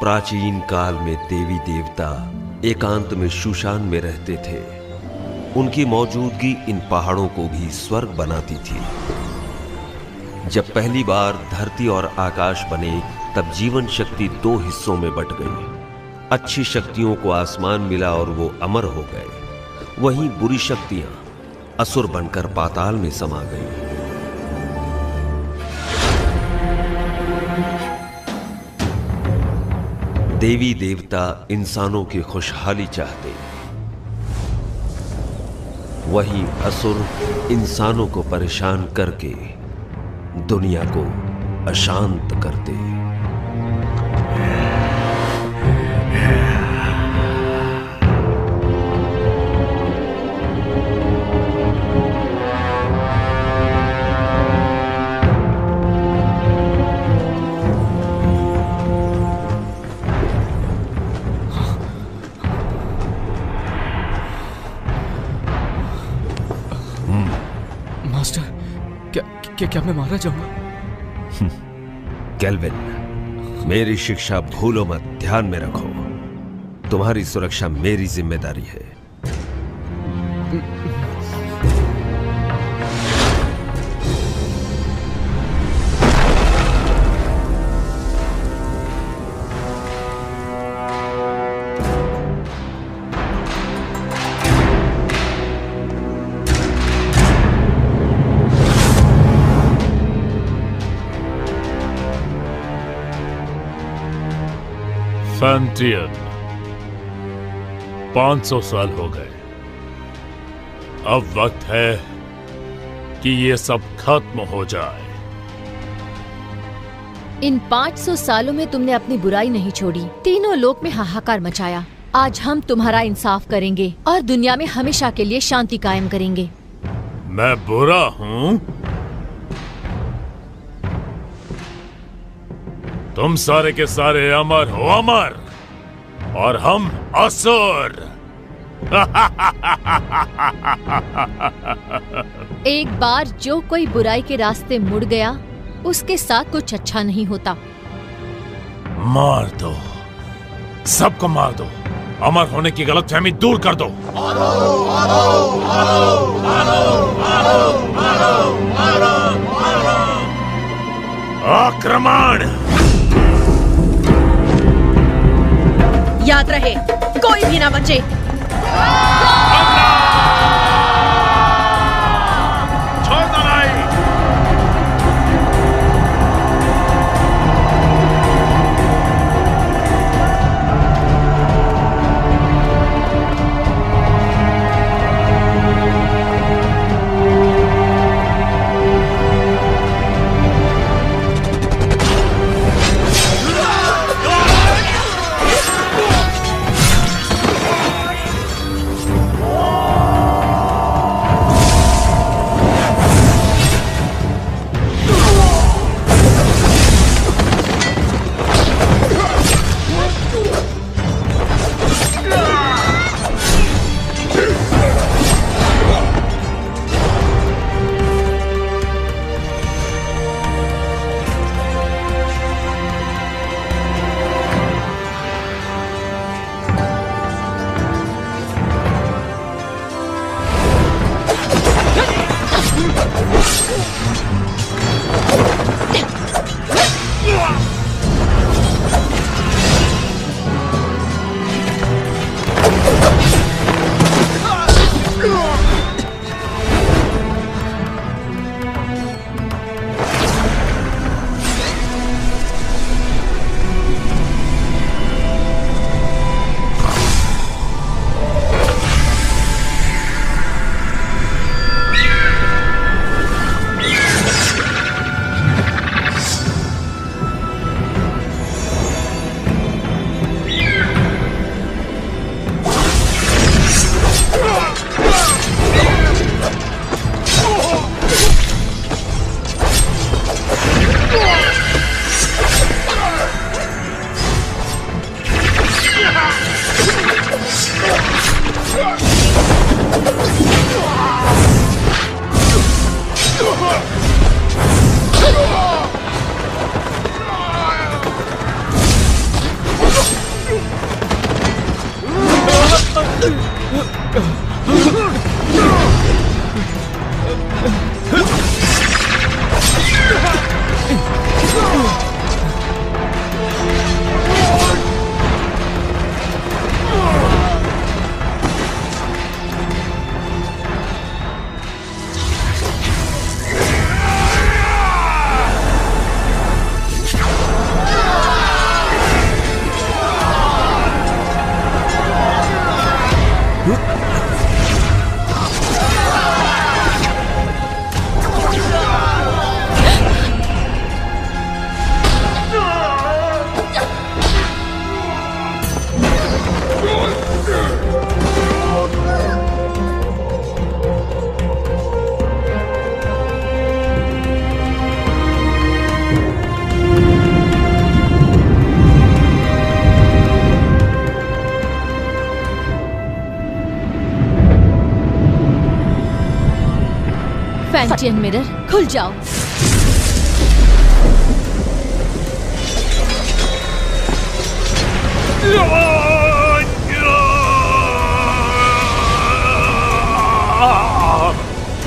प्राचीन काल में देवी देवता एकांत में शूशान में रहते थे। उनकी मौजूदगी इन पहाड़ों को भी स्वर्ग बनाती थी। जब पहली बार धरती और आकाश बने, तब जीवन शक्ति दो हिस्सों में बट गई। अच्छी शक्तियों को आसमान मिला और वो अमर हो गए। वहीं बुरी शक्तियां असुर बनकर पाताल में समा गईं। देवी देवता इंसानों की खुशहाली चाहते, वहीं असुर इंसानों को परेशान करके दुनिया को अशांत करते। क्या मैं मारा जाऊंगा? केल्विन, मेरी शिक्षा भूलो मत, ध्यान में रखो। तुम्हारी सुरक्षा मेरी जिम्मेदारी है। फैंटियन, 500 साल हो गए। अब वक्त है कि ये सब खत्म हो जाए। इन 500 सालों में तुमने अपनी बुराई नहीं छोड़ी, तीनों लोक में हाहाकार मचाया। आज हम तुम्हारा इंसाफ करेंगे और दुनिया में हमेशा के लिए शांति कायम करेंगे। मैं बुरा हूँ? तुम सारे के सारे अमर हो, अमर, और हम असुर। एक बार जो कोई बुराई के रास्ते मुड़ गया, उसके साथ कुछ अच्छा नहीं होता। मार दो, सबको मार दो। अमर होने की गलतफहमी दूर कर दो। आक्रमण! याद रहे, कोई भी ना बचे। छोड़ दो नहीं। फैंटियन मिरर खुल जाओ।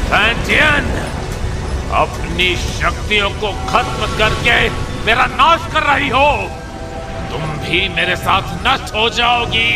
फैंटियन, अपनी शक्तियों को खत्म करके मेरा नाश कर रही हो। तुम भी मेरे साथ नष्ट हो जाओगी।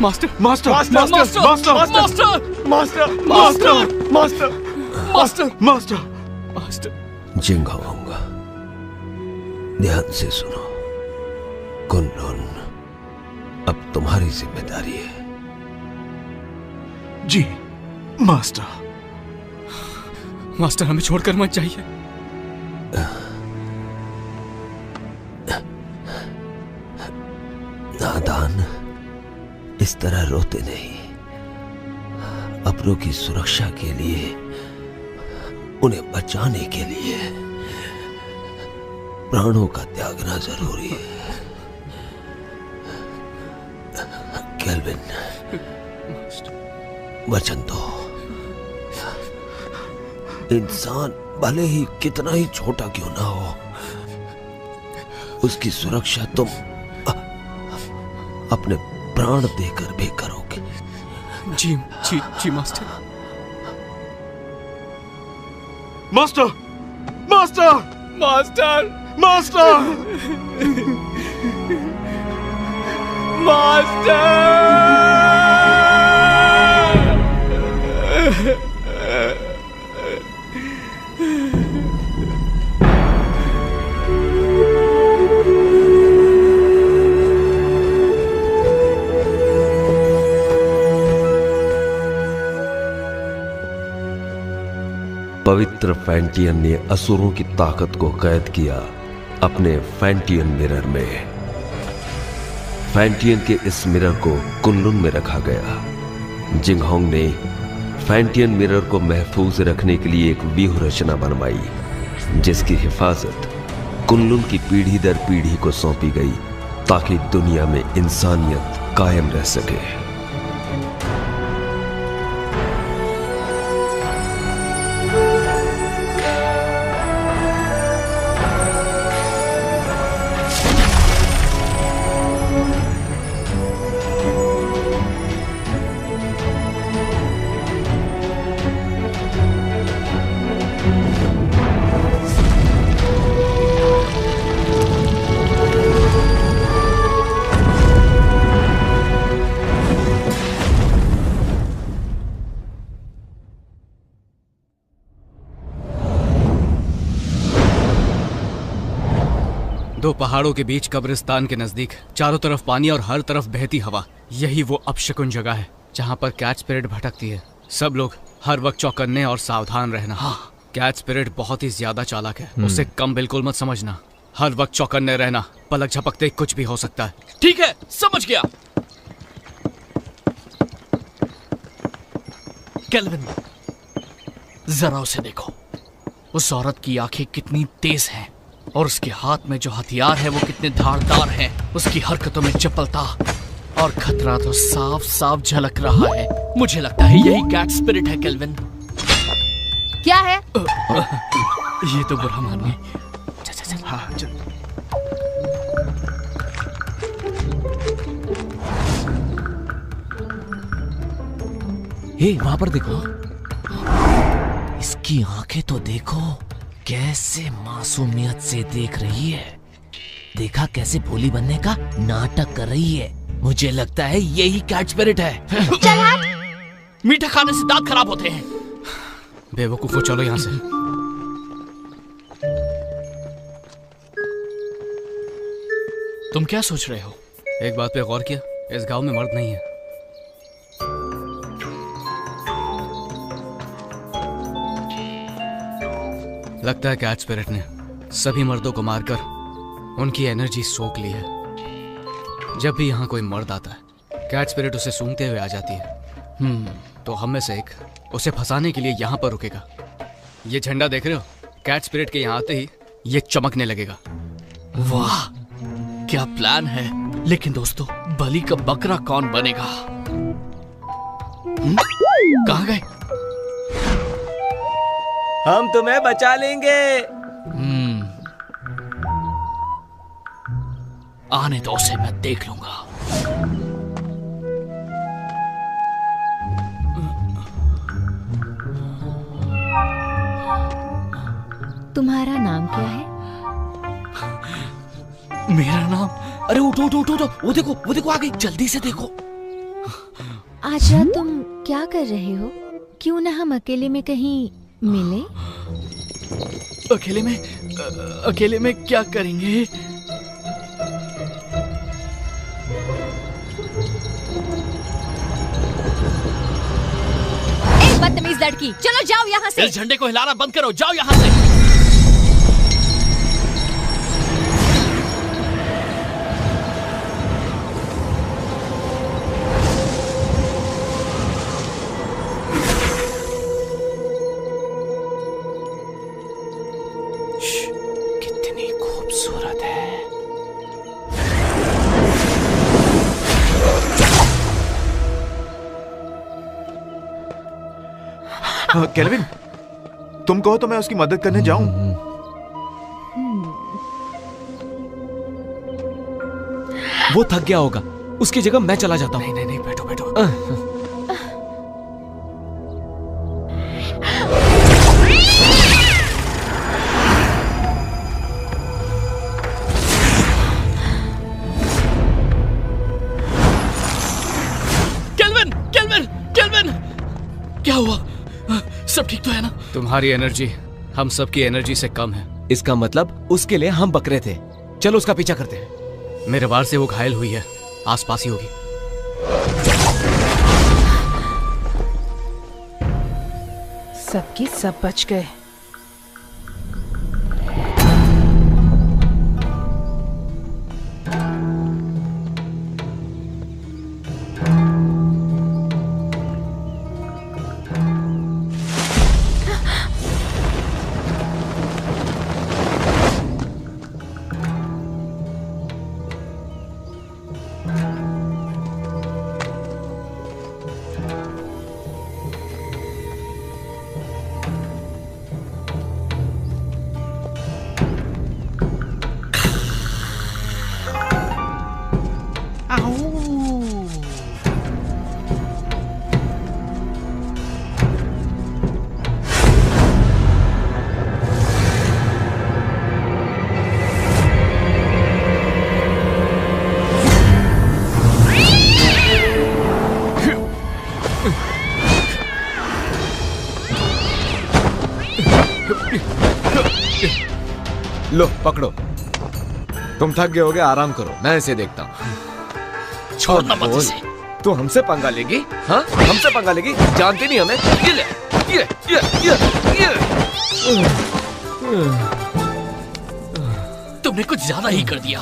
Master master master master master master master master master master master. Jinghong, ध्यान से सुनो। कुनलुन अब तुम्हारी जिम्मेदारी है। जी मास्टर। मास्टर हमें छोड़कर मत जाइए। नादान, इस तरह रोते नहीं। अपनों की सुरक्षा के लिए, उन्हें बचाने के लिए प्राणों का त्यागना जरूरी है। केल्विन, वचन दो। इंसान भले ही कितना ही छोटा क्यों ना हो, उसकी सुरक्षा तुम अपने प्राण देकर भी करोगे। जी जी जी master. Master master master master master. पवित्र फैंटियन ने असुरों की ताकत को कैद किया अपने फैंटियन मिरर में। फैंटियन के इस मिरर को कुनलुन में रखा गया। जिंगहोंग ने फैंटियन मिरर को महफूज रखने के लिए एक व्यूह रचना बनवाई, जिसकी हिफाजत कुनलुन की पीढ़ी दर पीढ़ी को सौंपी गई, ताकि दुनिया में इंसानियत कायम रह सके। दो पहाड़ों के बीच कब्रिस्तान के नजदीक, चारों तरफ पानी और हर तरफ बहती हवा, यही वो अपशकुन जगह है जहाँ पर कैट स्पिरिट भटकती है। सब लोग हर वक्त चौकन्ने और सावधान रहना। कैट स्पिरिट बहुत ही ज्यादा चालाक है, उसे कम बिल्कुल मत समझना। हर वक्त चौकन्ने रहना, पलक झपकते कुछ भी हो सकता है। ठीक है, समझ गया। केल्विन, जरा उसे देखो। उस औरत की आंखें कितनी तेज हैं और उसके हाथ में जो हथियार है वो कितने धारदार हैं। उसकी हरकतों में चपलता और खतरा तो साफ साफ झलक रहा है। मुझे लगता है यही कैट स्पिरिट है। केल्विन, क्या है? ये तो बुरा मानिए। चल। हाँ चल। हे, वहां पर देखो, इसकी आंखें तो देखो, कैसे मासूमियत से देख रही है। देखा कैसे भोली बनने का नाटक कर रही है। मुझे लगता है यही कैट स्पिरिट है। चल हट। मीठा खाने से दांत खराब होते हैं। बेवकूफो, चलो यहाँ से। तुम क्या सोच रहे हो? एक बात पे गौर किया, इस गांव में मर्द नहीं है। लगता है कैट स्पिरिट ने सभी मर्दों को मारकर उनकी एनर्जी सोख ली है। जब भी यहाँ कोई मर्द आता है, कैट स्पिरिट उसे सूंघते हुए आ जाती है। तो हम में से एक उसे फंसाने के लिए यहाँ पर रुकेगा। ये झंडा देख रहे हो? कैट स्पिरिट के यहाँ आते ही ये चमकने लगेगा। वाह, क्या प्लान है। लेकिन दोस्तों, बलि का बकरा कौन बनेगा? कहाँ गए? हम तुम्हें बचा लेंगे। आने दो उसे, मैं देख लूंगा। तुम्हारा नाम क्या है? मेरा नाम? अरे उठो उठो उठो, वो देखो आ गई, जल्दी से देखो। आज रात तुम क्या कर रहे हो? क्यों ना हम अकेले में कहीं मिले? अकेले में क्या करेंगे? बदतमीज लड़की, चलो जाओ यहाँ से। इस झंडे को हिलाना बंद करो, जाओ यहाँ से। कितनी खूबसूरत है। केल्विन, तुम कहो तो मैं उसकी मदद करने जाऊं। वो थक गया होगा, उसकी जगह मैं चला जाता हूं। नहीं, बैठो बैठो। केल्विन, क्या हुआ? सब ठीक तो है ना? तुम्हारी एनर्जी हम सबकी एनर्जी से कम है। इसका मतलब उसके लिए हम बकरे थे। चलो उसका पीछा करते हैं। मेरे वार से वो घायल हुई है, आसपास ही होगी। सबके सब बच गए। लो पकड़ो, तुम थक गए होगे, आराम करो, मैं इसे देखता हूँ। छोड़ना मत इसे। तू हमसे पंगा लेगी? हाँ, हमसे पंगा लेगी? जानती नहीं हमें? ये ले, ये। तुमने कुछ ज्यादा ही कर दिया।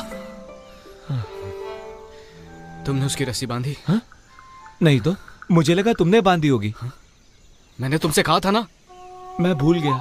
तुमने उसकी रस्सी बांधी? हाँ? नहीं तो मुझे लगा तुमने बांधी होगी। हाँ? मैंने तुमसे कहा था ना। मैं भूल गया।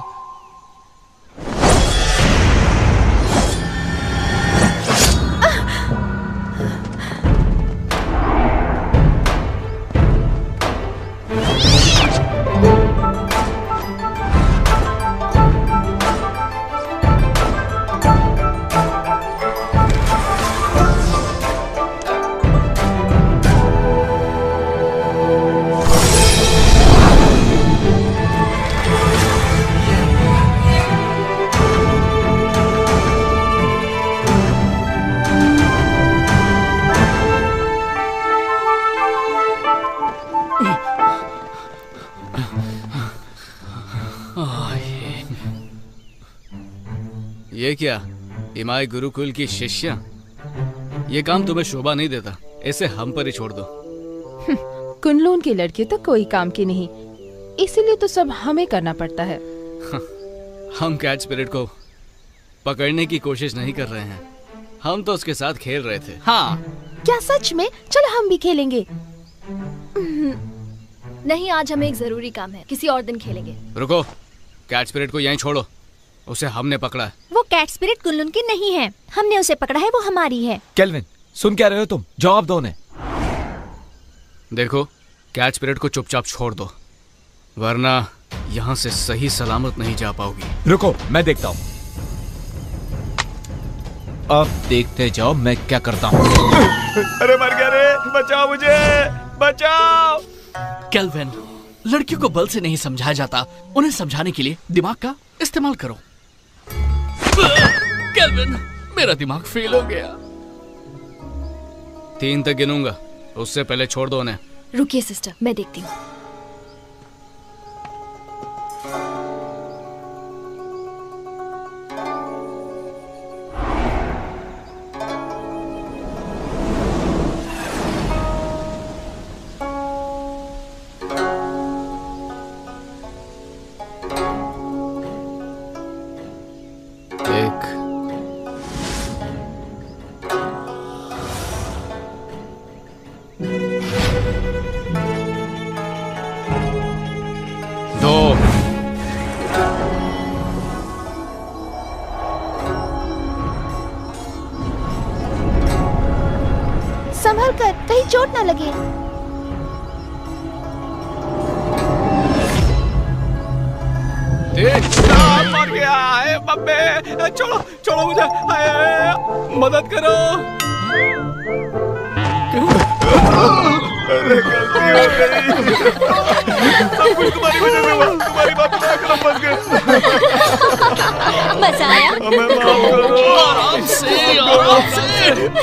क्या इमाई गुरुकुल की शिष्या? ये काम तुम्हें शोभा नहीं देता, इसे हम पर ही छोड़ दो। कुनलून की लड़की तो कोई काम की नहीं, इसीलिए तो सब हमें करना पड़ता है। हम कैच स्पिरिट को पकड़ने की कोशिश नहीं कर रहे हैं, हम तो उसके साथ खेल रहे थे। हाँ। क्या सच में? चलो हम भी खेलेंगे। नहीं, आज हमें एक जरूरी काम है, किसी और दिन खेलेंगे। रुको, कैच स्पिरिट को यहीं छोड़ो, उसे हमने पकड़ा है। वो कैट स्पिरिट कुनलून की नहीं है, हमने उसे पकड़ा है, वो हमारी है। केल्विन, सुन क्या रहे हो तुम? जवाब दो उन्हें। देखो, कैच स्पिरिट को चुपचाप छोड़ दो, वरना यहाँ से सही सलामत नहीं जा पाओगी। रुको, मैं देखता हूँ। अब देखते जाओ मैं क्या करता हूँ। अरे मर गया रे, बचाओ मुझे, बचाओ। केल्विन, लड़कियों को बल से नहीं समझाया जाता, उन्हें समझाने के लिए दिमाग का इस्तेमाल करो। केल्विन, मेरा दिमाग फेल हो गया। 3 तक गिनूंगा, उससे पहले छोड़ दो उन्हें। रुकिए सिस्टर, मैं देखती हूँ। संभल कर, कहीं चोट ना लगे। मर गया है बब्बे, छोड़ो छोड़ो मुझे, मदद करो। अरे गलती हो गई, सब कुछ तुम्हारी वजह से हुआ, तुम्हारी बात ना करो, फंस गए। बचाया। हमें माफ करो। आराम से, आराम से,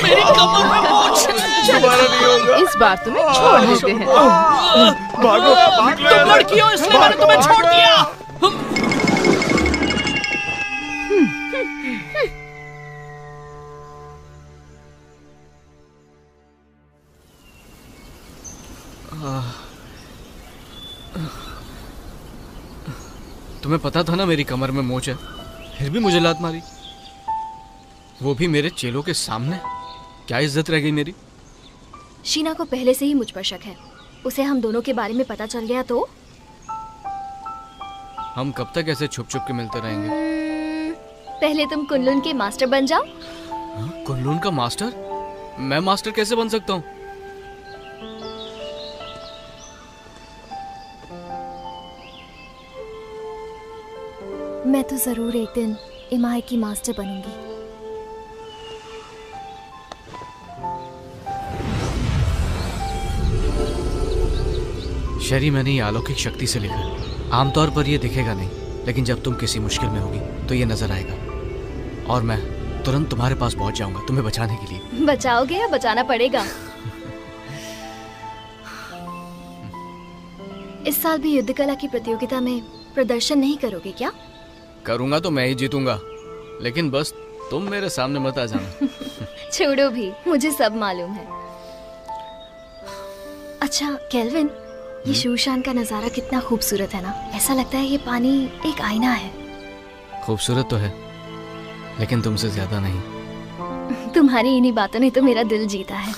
मेरी कमर में मोच है। दोबारा नहीं होगा। इस बार तुम्हें छोड़ देते हैं। भागो, भाग लो। तुम लड़की हो इसलिए मैंने तुम्हें छोड़ दिया। तुम्हें पता था ना मेरी कमर में मोच है, फिर भी मुझे लात मारी, वो भी मेरे चेलों के सामने। क्या इज्जत रह गई मेरी? शीना को पहले से ही मुझ पर शक है, उसे हम दोनों के बारे में पता चल गया तो? हम कब तक ऐसे छुप छुप के मिलते रहेंगे? पहले तुम कुनलून के मास्टर बन जाओ। कुनलून का मास्टर? मैं मास्टर कैसे बन सकता हूँ? मैं तो जरूर एक दिन इमाई की मास्टर बनूंगी। शरी, मैंने ये अलौकिक शक्ति से लिखा है। आमतौर पर ये दिखेगा नहीं, लेकिन जब तुम किसी मुश्किल में होगी तो ये नजर आएगा, और मैं तुरंत तुम्हारे पास पहुंच जाऊंगा तुम्हें बचाने के लिए। बचाओगे या बचाना पड़ेगा? इस साल भी युद्ध कला की प्रतियोगिता में प्रदर्शन नहीं करोगे क्या? करूंगा तो मैं ही जीतूंगा, लेकिन बस तुम मेरे सामने मत आ जाना। छोड़ो भी, मुझे सब मालूम है। अच्छा केल्विन, ये शूशान का नजारा कितना खूबसूरत है ना। ऐसा लगता है ये पानी एक आईना है। खूबसूरत तो है, लेकिन तुमसे ज्यादा नहीं। तुम्हारी इन्हीं बातों ने तो मेरा दिल जीता है।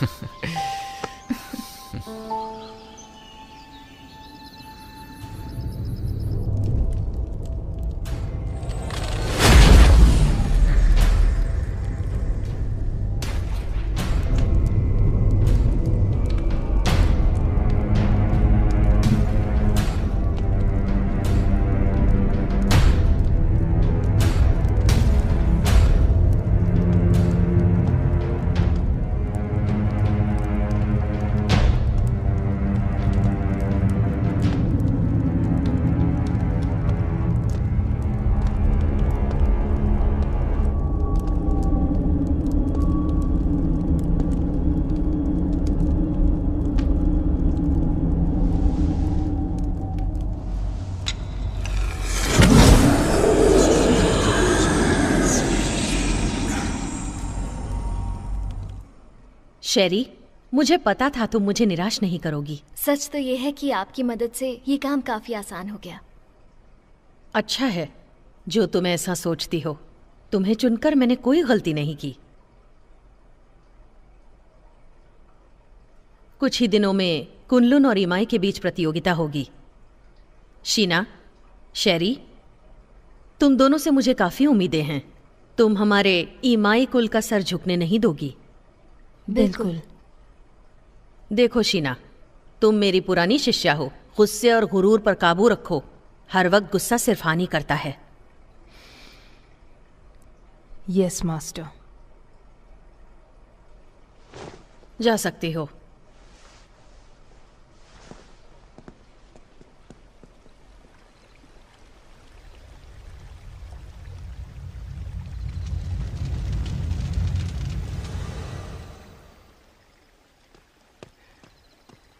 शेरी, मुझे पता था तुम मुझे निराश नहीं करोगी। सच तो ये है कि आपकी मदद से ये काम काफी आसान हो गया। अच्छा है जो तुम ऐसा सोचती हो। तुम्हें चुनकर मैंने कोई गलती नहीं की। कुछ ही दिनों में कुनलुन और इमाई के बीच प्रतियोगिता होगी। शीना, शेरी, तुम दोनों से मुझे काफी उम्मीदें हैं। तुम हमारे इमाई कुल का सर झुकने नहीं दोगी। बिल्कुल। देखो शीना, तुम मेरी पुरानी शिष्या हो। गुस्से और गुरूर पर काबू रखो। हर वक्त गुस्सा सिर्फ हानि करता है। Yes master. जा सकती हो।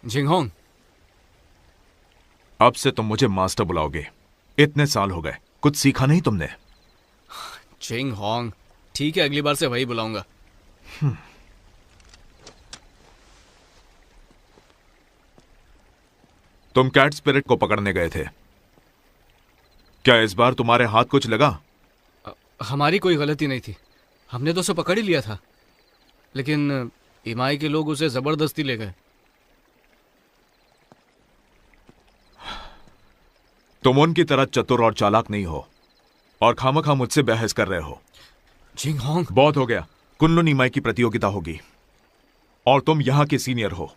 जिंगहोंग, अब से तुम मुझे मास्टर बुलाओगे। इतने साल हो गए, कुछ सीखा नहीं तुमने? जिंगहोंग, ठीक है, अगली बार से वही बुलाऊंगा। तुम कैट स्पिरिट को पकड़ने गए थे, क्या इस बार तुम्हारे हाथ कुछ लगा? हमारी कोई गलती नहीं थी, हमने तो उसे पकड़ ही लिया था, लेकिन इमाई के लोग उसे जबरदस्ती ले गए। तुम उनकी तरह चतुर और चालाक नहीं हो और खामखा मुझसे बहस कर रहे हो। जिंगहोंग, बहुत हो गया। कुनलुन इमाई की प्रतियोगिता होगी और तुम यहां के सीनियर हो।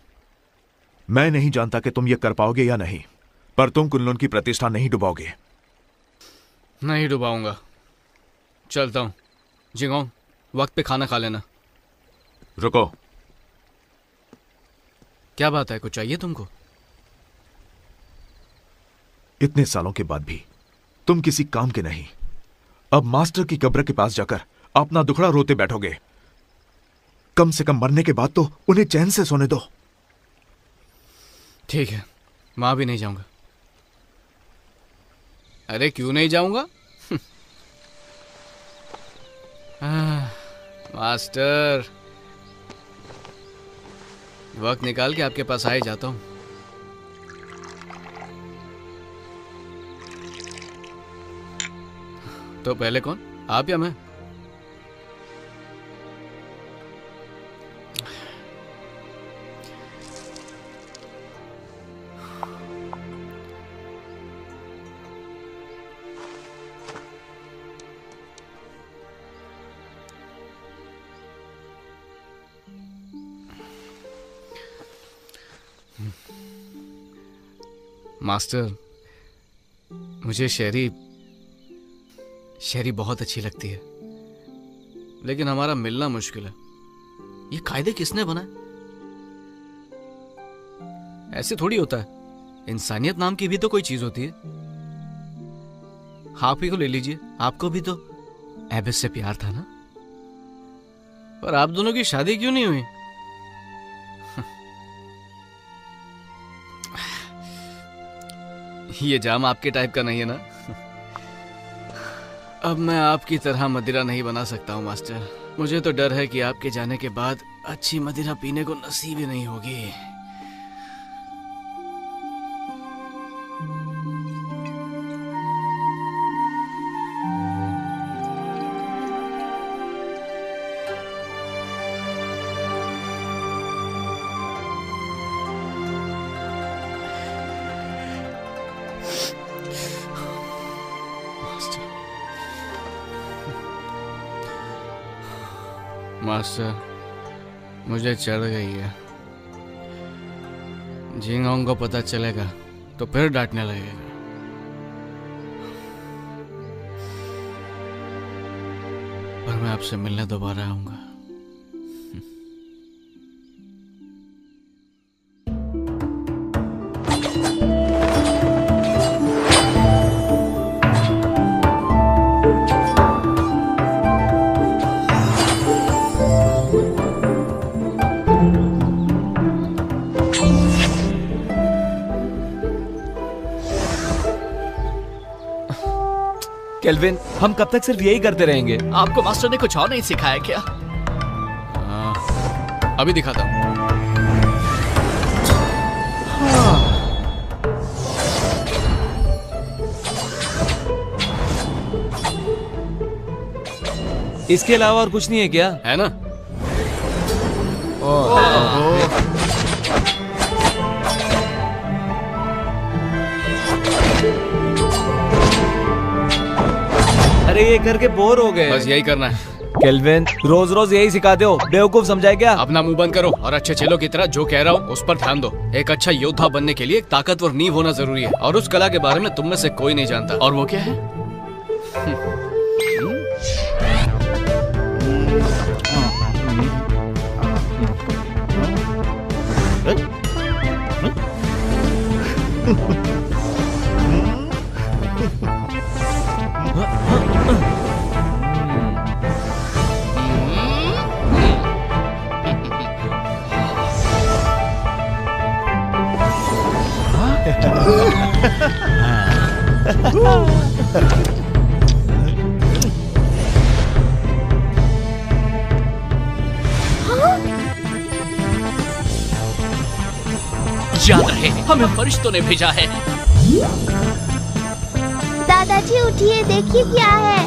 मैं नहीं जानता कि तुम ये कर पाओगे या नहीं, पर तुम कुनलुन की प्रतिष्ठा नहीं डुबाओगे। नहीं डुबाऊंगा। चलता हूं। जिंगहोंग, वक्त पे खाना खा लेना। रुको। क्या बात है, कुछ चाहिए तुमको? इतने सालों के बाद भी तुम किसी काम के नहीं। अब मास्टर की कब्र के पास जाकर अपना दुखड़ा रोते बैठोगे। कम से कम मरने के बाद तो उन्हें चैन से सोने दो। ठीक है, वहां भी नहीं जाऊंगा। अरे क्यों नहीं जाऊंगा? मास्टर, वक्त निकाल के आपके पास आ ही जाता हूं। तो पहले कौन, आप या मैं? मास्टर, मुझे शेरी बहुत अच्छी लगती है, लेकिन हमारा मिलना मुश्किल है। ये कायदे किसने बनाए? ऐसे थोड़ी होता है। इंसानियत नाम की भी तो कोई चीज होती है। आप ही को ले लीजिए, आपको भी तो एबिस से प्यार था ना? पर आप दोनों की शादी क्यों नहीं हुई? ये जाम आपके टाइप का नहीं है ना? अब मैं आपकी तरह मदिरा नहीं बना सकता हूँ मास्टर। मुझे तो डर है कि आपके जाने के बाद अच्छी मदिरा पीने को नसीब ही नहीं होगी। मास्टर, मुझे चढ़ गई है। जिंगहोंग को पता चलेगा तो फिर डांटने लगेगा। पर मैं आपसे मिलने दोबारा आऊंगा। केल्विन, हम कब तक सिर्फ यही करते रहेंगे? आपको मास्टर ने कुछ और नहीं सिखाया क्या? अभी दिखाता हूँ। इसके अलावा और कुछ नहीं है क्या? है ना? अरे ये करके बोर हो गए। बस यही करना है। केल्विन, रोज रोज यही सिखाते हो? बेवकूफ समझाए क्या? अपना मुंह बंद करो और अच्छे चेलों की तरह जो कह रहा हूँ उस पर ध्यान दो। एक अच्छा योद्धा बनने के लिए एक ताकतवर नींव होना जरूरी है, और उस कला के बारे में तुम में से कोई नहीं जानता। और वो क्या है? याद रहे, हमें फरिश्तों ने भेजा है। दादाजी उठिए, देखिए क्या है।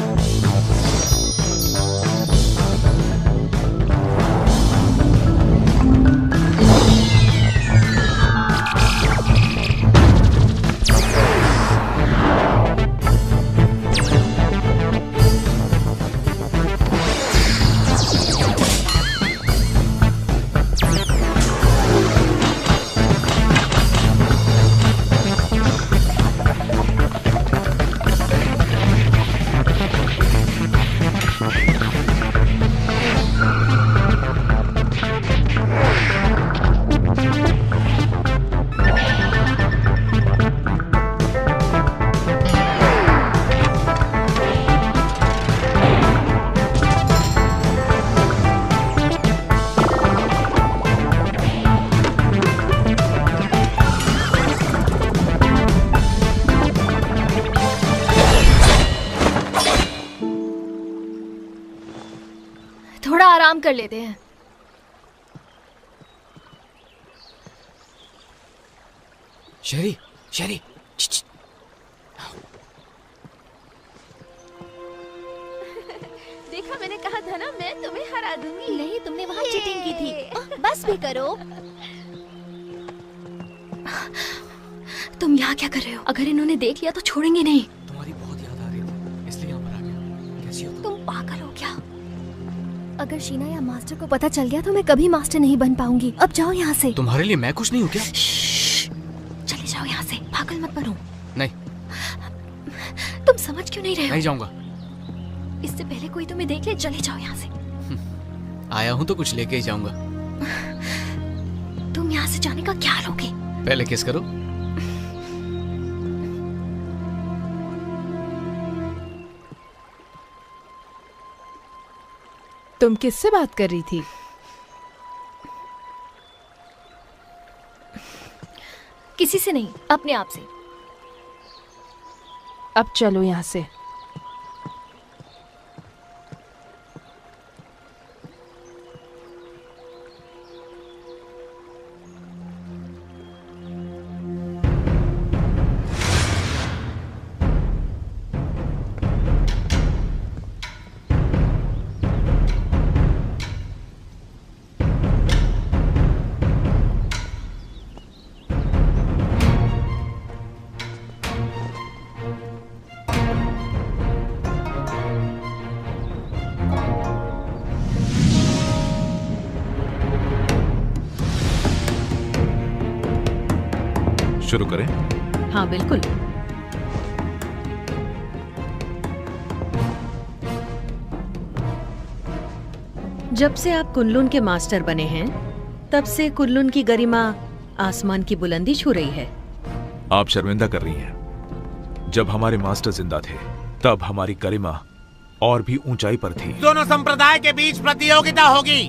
थोड़ा आराम कर लेते हैं। शेरी, शेरी, देखा, मैंने कहा था ना, मैं तुम्हें हरा दूंगी। नहीं, तुमने वहाँ चीटिंग की थी। बस भी करो। तुम यहाँ क्या कर रहे हो? अगर इन्होंने देख लिया तो छोड़ेंगे नहीं। तुम्हारी बहुत याद आ रही थी, इसलिए यहाँ पर आ गया। कैसी हो तुम पागल हो क्या? अगर शीना या मास्टर को पता चल गया तो मैं कभी मास्टर नहीं बन पाऊंगी। अब जाओ यहाँ से। तुम्हारे लिए मैं कुछ नहीं हूँ क्या? चले जाओ यहाँ से, पागल मत बनो। नहीं। तुम समझ क्यों नहीं रहे हो? नहीं जाऊंगा। इससे पहले कोई तुम्हें देख ले, चले जाओ यहाँ से। आया हूँ तो कुछ लेके ही जाऊंगा। तुम यहाँ से जाने का क्या लोगे? पहले किस करो। तुम किससे बात कर रही थी? किसी से नहीं, अपने आप से। अब चलो यहाँ से। शुरू करें? हाँ बिल्कुल। जब से आप कुनलुन के मास्टर बने हैं, तब से कुनलुन की गरिमा आसमान की बुलंदी छू रही है। आप शर्मिंदा कर रही हैं। जब हमारे मास्टर जिंदा थे, तब हमारी गरिमा और भी ऊंचाई पर थी। दोनों संप्रदाय के बीच प्रतियोगिता होगी।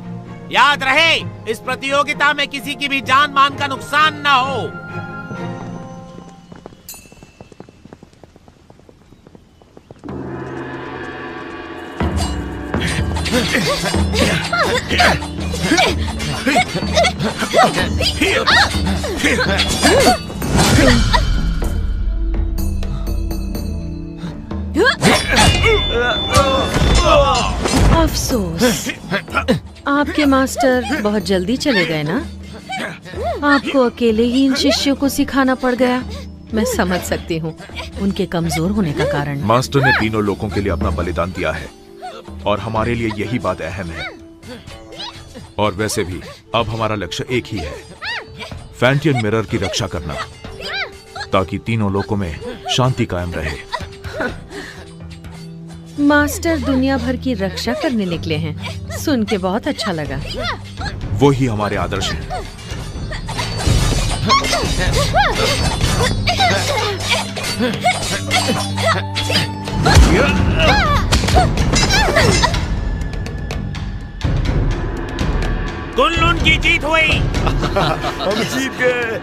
याद रहे, इस प्रतियोगिता में किसी की भी जान मान का नुकसान न हो। अफसोस, आपके मास्टर बहुत जल्दी चले गए ना। आपको अकेले ही इन शिष्यों को सिखाना पड़ गया। मैं समझ सकती हूँ उनके कमजोर होने का कारण। मास्टर ने तीनों लोगों के लिए अपना बलिदान दिया है और हमारे लिए यही बात अहम है। और वैसे भी अब हमारा लक्ष्य एक ही है, फैंटियन मिरर की रक्षा करना, ताकि तीनों लोकों में शांति कायम रहे। मास्टर दुनिया भर की रक्षा करने निकले हैं, सुन के बहुत अच्छा लगा। वो ही हमारे आदर्श हैं। कुनलुन की जीत हुई। हम जीत गए।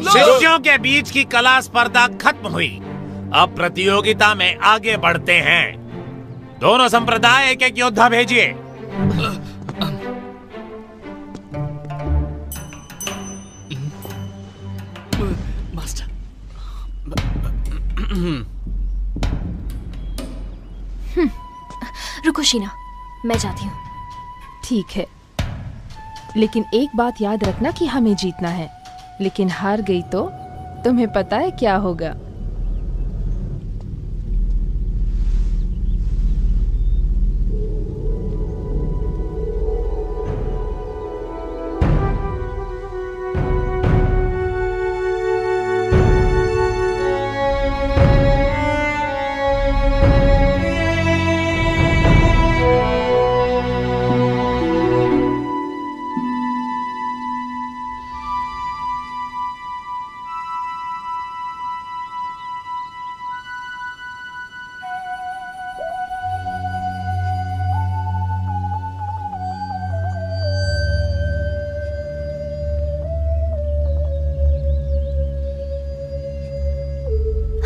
शिष्यों के बीच की कला स्पर्धा खत्म हुई। अब प्रतियोगिता में आगे बढ़ते हैं। दोनों संप्रदाय एक एक योद्धा भेजिए। मास्टर। रुको शीना, मैं जाती हूँ। ठीक है, लेकिन एक बात याद रखना कि हमें जीतना है। लेकिन हार गई तो तुम्हें पता है क्या होगा?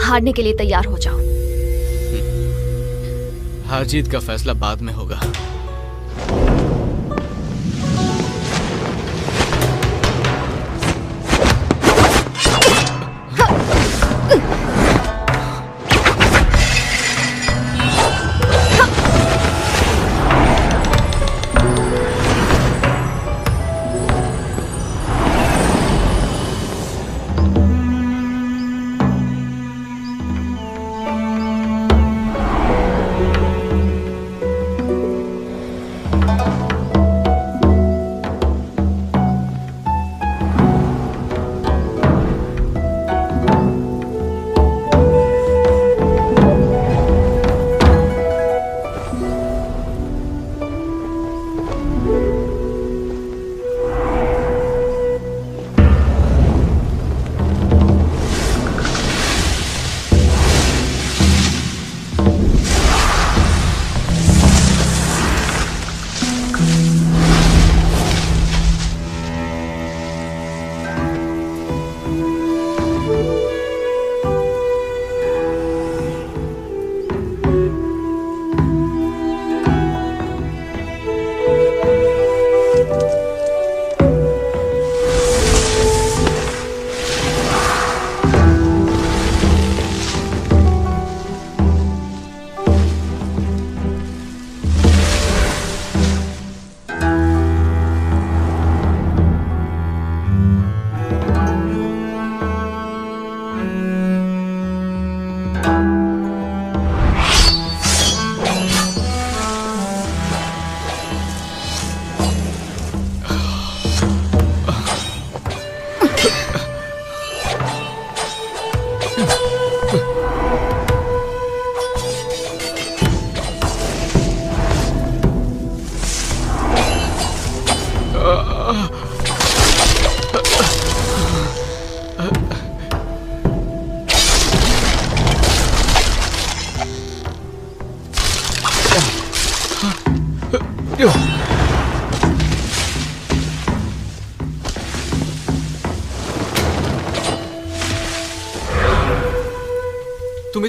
हारने के लिए तैयार हो जाओ। हार जीत का फैसला बाद में होगा।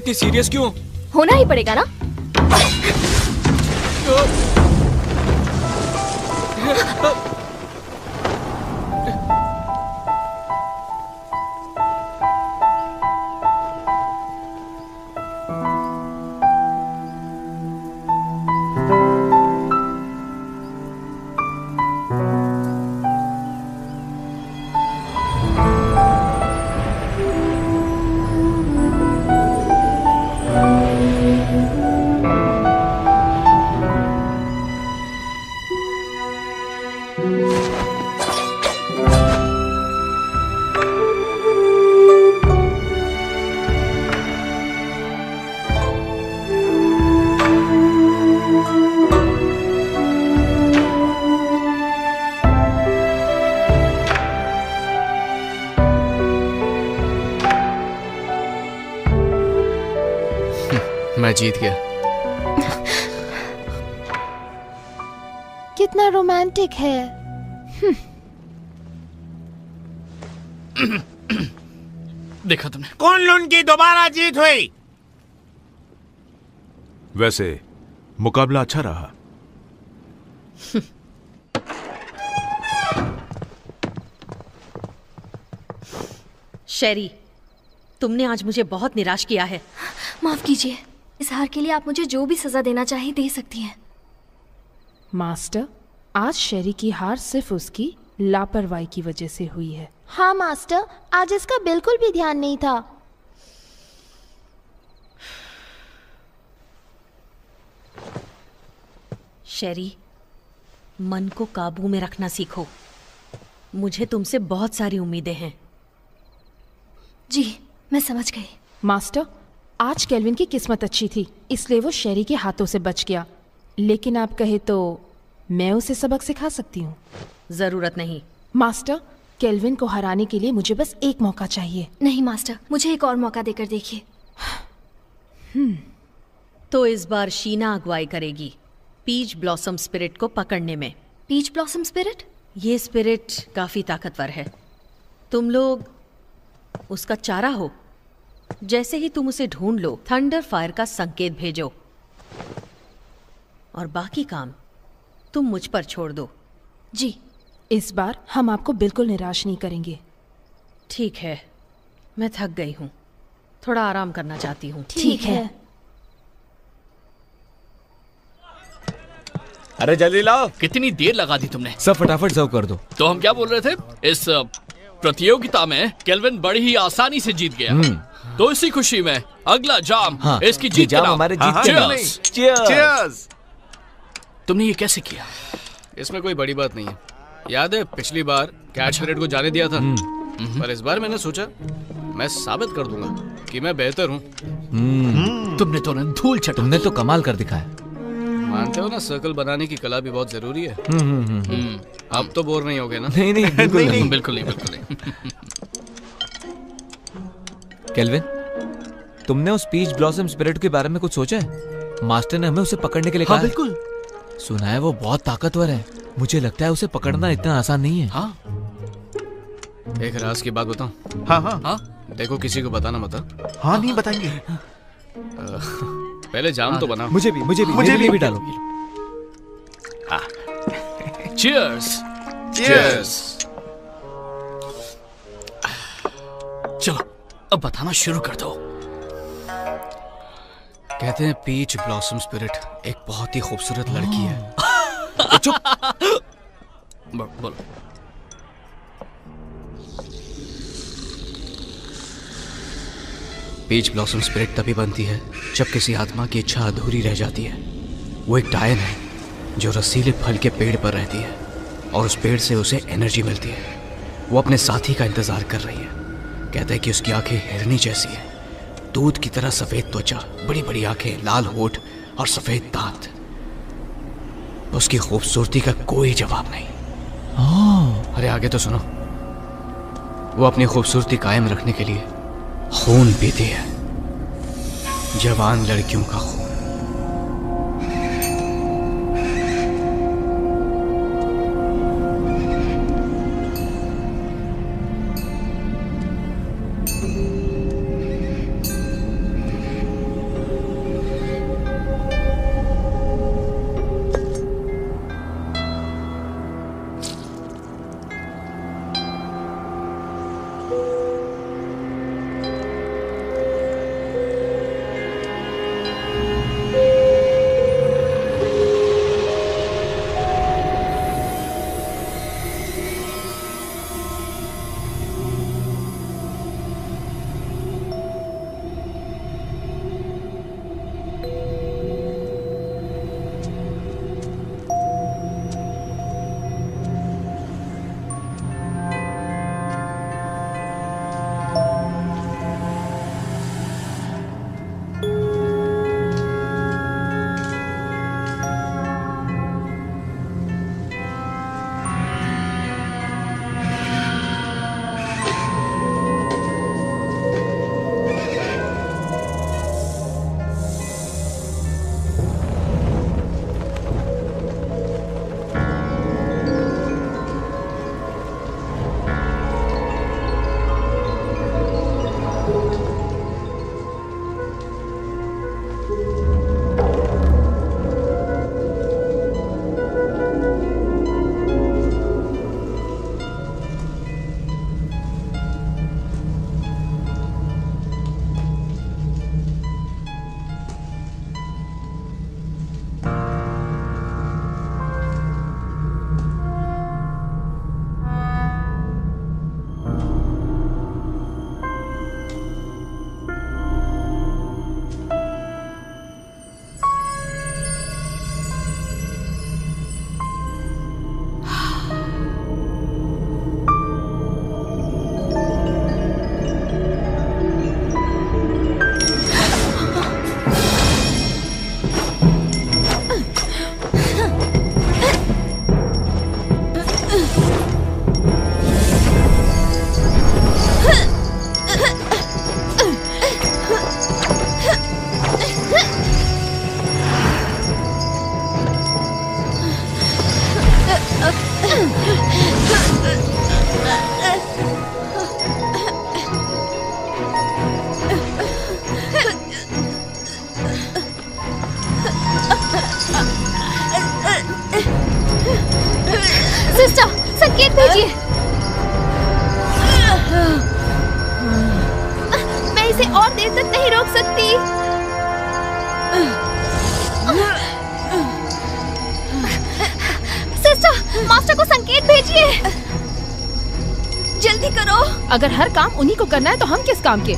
इतनी सीरियस क्यों? होना ही पड़ेगा ना। मैं जीत गया। कितना रोमांटिक है। देखा तुमने? कुन-लुन की दोबारा जीत हुई। वैसे मुकाबला अच्छा रहा। शेरी, तुमने आज मुझे बहुत निराश किया है। माफ कीजिए, इस हार के लिए आप मुझे जो भी सजा देना चाहिए दे सकती हैं। मास्टर, आज शेरी की हार सिर्फ उसकी लापरवाही की वजह से हुई है। हाँ मास्टर, आज इसका बिल्कुल भी ध्यान नहीं था। शेरी, मन को काबू में रखना सीखो। मुझे तुमसे बहुत सारी उम्मीदें हैं। जी, मैं समझ गई। मास्टर, आज केल्विन की किस्मत अच्छी थी, इसलिए वो शेरी के हाथों से बच गया। लेकिन आप कहे तो मैं उसे सबक सिखा सकती हूँ। जरूरत नहीं। मास्टर, केल्विन को हराने के लिए मुझे बस एक मौका चाहिए। नहीं मास्टर, मुझे एक और मौका देकर देखिए। तो इस बार शीना अगुवाई करेगी पीच ब्लॉसम स्पिरिट को पकड़ने में। Peach blossom spirit? ये स्पिरिट काफी ताकतवर है। तुम लोग उसका चारा हो। जैसे ही तुम उसे ढूंढ लो, थंडर फायर का संकेत भेजो और बाकी काम तुम मुझ पर छोड़ दो। जी। इस बार हम आपको बिल्कुल निराश नहीं करेंगे। ठीक है, मैं थक गई हूँ, थोड़ा आराम करना चाहती हूँ। ठीक है। अरे जल्दी लाओ। कितनी देर लगा दी तुमने? सब फटाफट सर्व कर दो। तो हम क्या बोल रहे थे? इस प्रतियोगिता में केल्विन बड़ी ही आसानी से जीत गया। तो इसी खुशी में अगला जाम इसकी जीत जाम हमारे जीत के नाम। चीयर्स। तुमने ये कैसे किया? इसमें कोई बड़ी बात नहीं है। याद है पिछली बार कैच पीरियड को जाने दिया था, पर इस बार मैंने सोचा मैं साबित कर दूंगा कि मैं बेहतर हूँ। तुमने तो धूल चटा। तुमने तो कमाल कर दिखाया। मानते हो ना, सर्कल बनाने की कला भी बहुत जरूरी है। अब तो बोर नहीं होगे ना? नहीं नहीं, बिल्कुल नहीं, बिल्कुल नहीं, बिल्कुल नहीं। केल्विन, तुमने उस पीच ब्लॉसम स्पिरिट के बारे में कुछ सोचा है? मास्टर ने हमें उसे पकड़ने के लिए कहा। बिल्कुल। सुना है वो बहुत ताकतवर है। मुझे लगता है उसे पकड़ना इतना आसान नहीं है। हाँ। एक राज की बात बताऊं? हाँ हाँ हाँ। देखो किसी को बताना मत। हाँ नहीं बताएंगे। पहले जाम तो बना। मुझे भी डालो। चीयर्स। चीयर्स। चलो अब बताना शुरू कर दो। कहते हैं पीच ब्लॉसम स्पिरिट एक बहुत ही खूबसूरत लड़की है। चुप। बोलो। पीच ब्लॉसम स्पिरिट तभी बनती है जब किसी आत्मा की इच्छा अधूरी रह जाती है। वो एक डायन है जो रसीले फल के पेड़ पर रहती है और उस पेड़ से उसे एनर्जी मिलती है। वो अपने साथी का इंतजार कर रही है। कहते हैं कि उसकी आंखें हिरनी जैसी है, दूध की तरह सफेद त्वचा, बड़ी बड़ी आंखें, लाल होठ और सफेद दांत। उसकी खूबसूरती का कोई जवाब नहीं। अरे आगे तो सुनो। वो अपनी खूबसूरती कायम रखने के लिए खून पीती है, जवान लड़कियों का खून। संकेत भेजिए। मैं इसे और देर तक नहीं रोक सकती। सिस्टर, मास्टर को संकेत भेजिए। जल्दी करो। अगर हर काम उन्हीं को करना है तो हम किस काम के?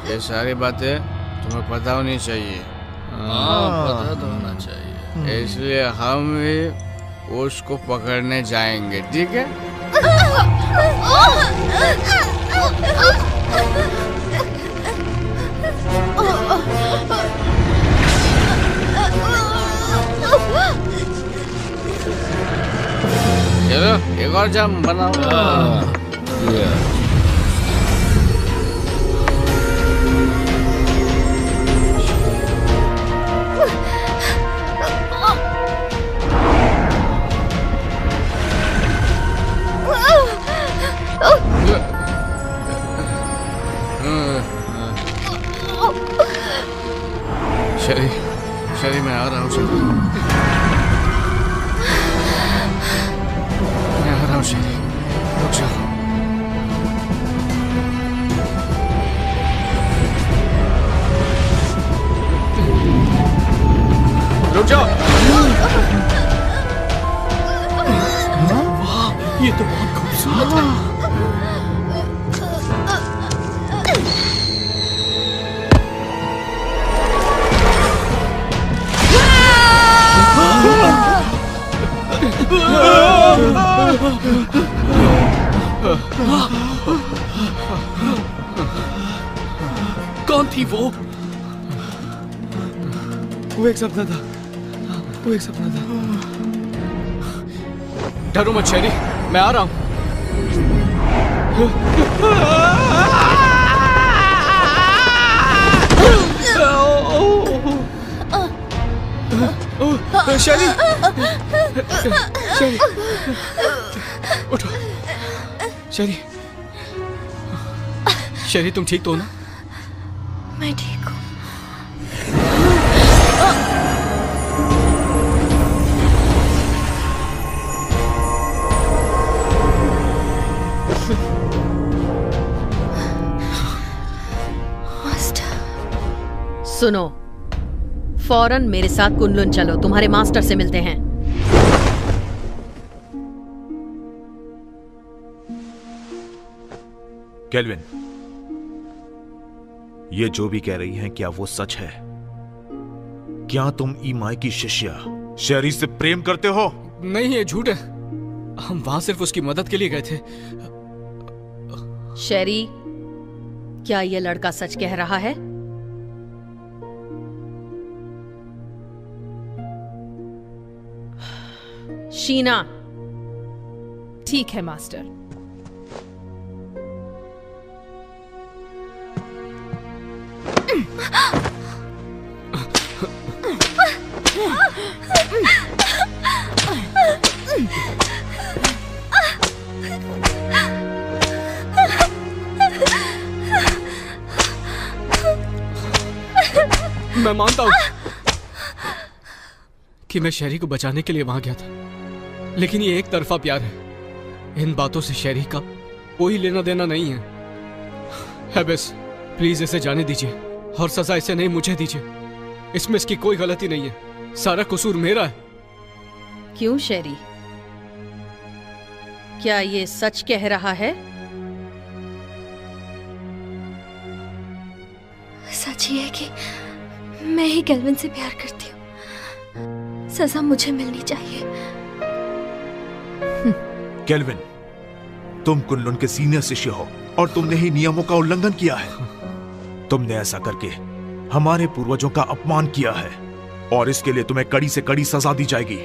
ये सारी बातें तुम्हें पता होनी चाहिए। पता तो होना चाहिए। इसलिए हम भी उसको पकड़ने जाएंगे, ठीक है? चलो एक और जाम बनाओ। शरी मैं आ रहा हूँ। मैं आ रहा हूँ शरी, रुक जाओ। रुक जाओ। वाह, ये तो बहुत खूबसूरत है। कौन थी वो? वो एक सपना था, वो एक सपना था। डरो मत शेरी, मैं आ रहा हूँ। शेरी, शेरी, उठो। शेरी, शेरी तुम ठीक तो हो ना? मैं ठीक हूँ। सुनो, फौरन मेरे साथ कुनलुन चलो, तुम्हारे मास्टर से मिलते हैं। केल्विन, ये जो भी कह रही हैं, क्या वो सच है? क्या तुम ईमाई की शिष्या शेरी से प्रेम करते हो? नहीं, ये झूठ है। हम वहां सिर्फ उसकी मदद के लिए गए थे। शेरी, क्या ये लड़का सच कह रहा है? शीना। ठीक है मास्टर। मैं मानता हूं कि मैं शेरी को बचाने के लिए वहां गया था, लेकिन ये एक तरफा प्यार है। इन बातों से शेरी का कोई लेना देना नहीं है। बस प्लीज इसे जाने दीजिए और सजा इसे नहीं, मुझे दीजिए। इसमें इसकी कोई गलती नहीं है, सारा कसूर मेरा है। क्यों शेरी, क्या ये सच कह रहा है? सच ही है कि मैं ही केल्विन से प्यार करती हूँ। सजा मुझे मिलनी चाहिए। केल्विन, तुम कुनलुन के सीनियर शिष्य हो और तुमने ही नियमों का उल्लंघन किया है। तुमने ऐसा करके हमारे पूर्वजों का अपमान किया है और इसके लिए तुम्हें कड़ी से कड़ी सजा दी जाएगी।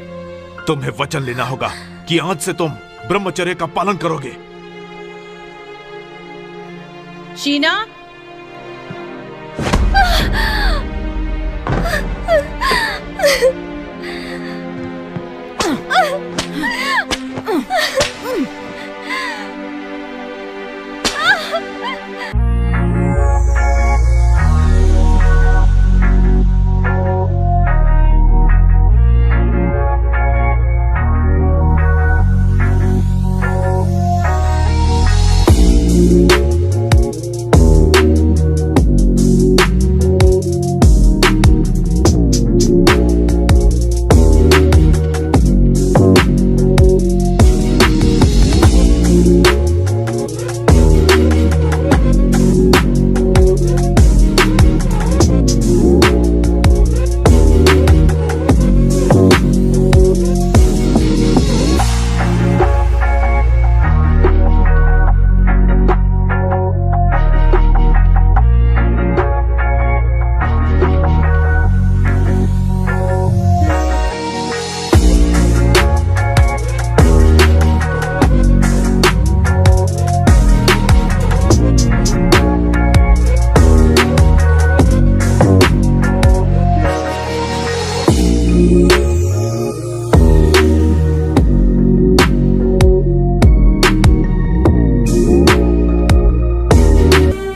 तुम्हें वचन लेना होगा कि आज से तुम ब्रह्मचर्य का पालन करोगे। शीना,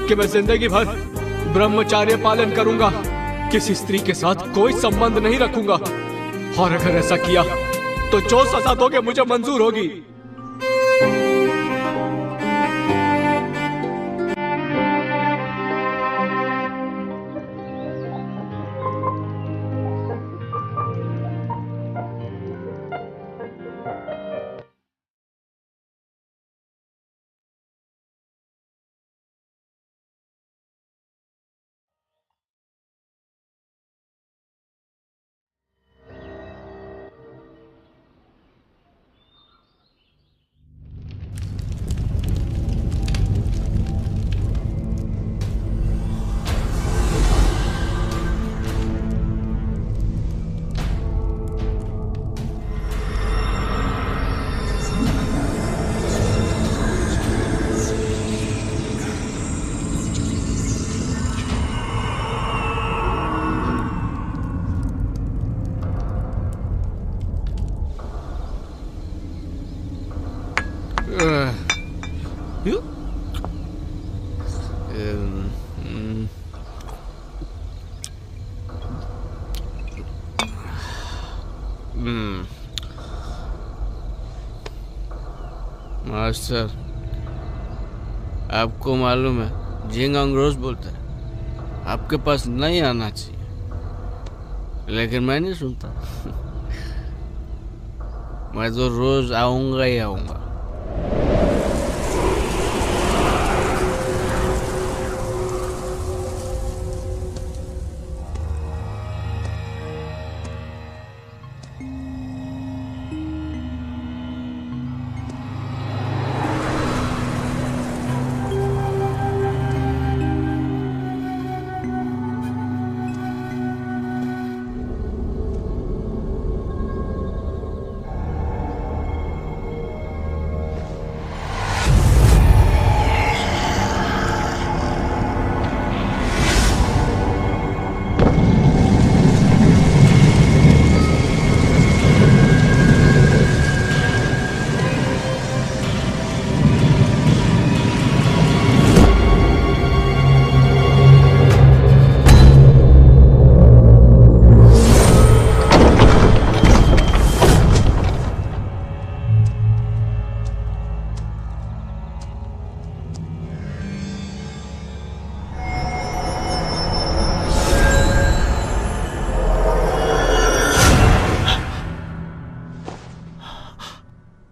कि मैं जिंदगी भर ब्रह्मचार्य पालन करूंगा, किसी स्त्री के साथ कोई संबंध नहीं रखूंगा, और अगर ऐसा किया तो जो सजा दोगे मुझे मंजूर होगी। मास्टर, आपको मालूम है झिंगांग रोज बोलता है आपके पास नहीं आना चाहिए, लेकिन मैं नहीं सुनता। मैं तो रोज आऊंगा ही आऊंगा।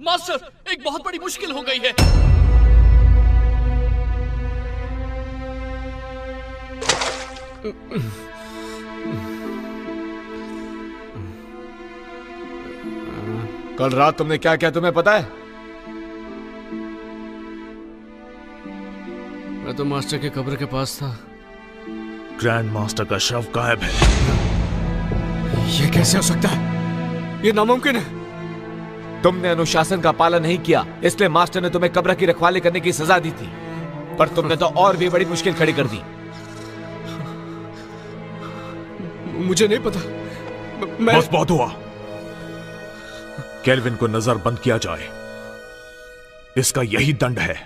मास्टर, एक बहुत बड़ी मुश्किल हो गई है। कल रात तुमने क्या किया तुम्हें पता है? मैं तो मास्टर के कब्र के पास था। ग्रैंड मास्टर का शव गायब है। ये कैसे हो सकता है? ये नामुमकिन है। तुमने अनुशासन का पालन नहीं किया, इसलिए मास्टर ने तुम्हें कब्र की रखवाली करने की सजा दी थी। पर तुमने तो और भी बड़ी मुश्किल खड़ी कर दी। मुझे नहीं पता। बस बहुत हुआ। केल्विन को नजरबंद किया जाए, इसका यही दंड है।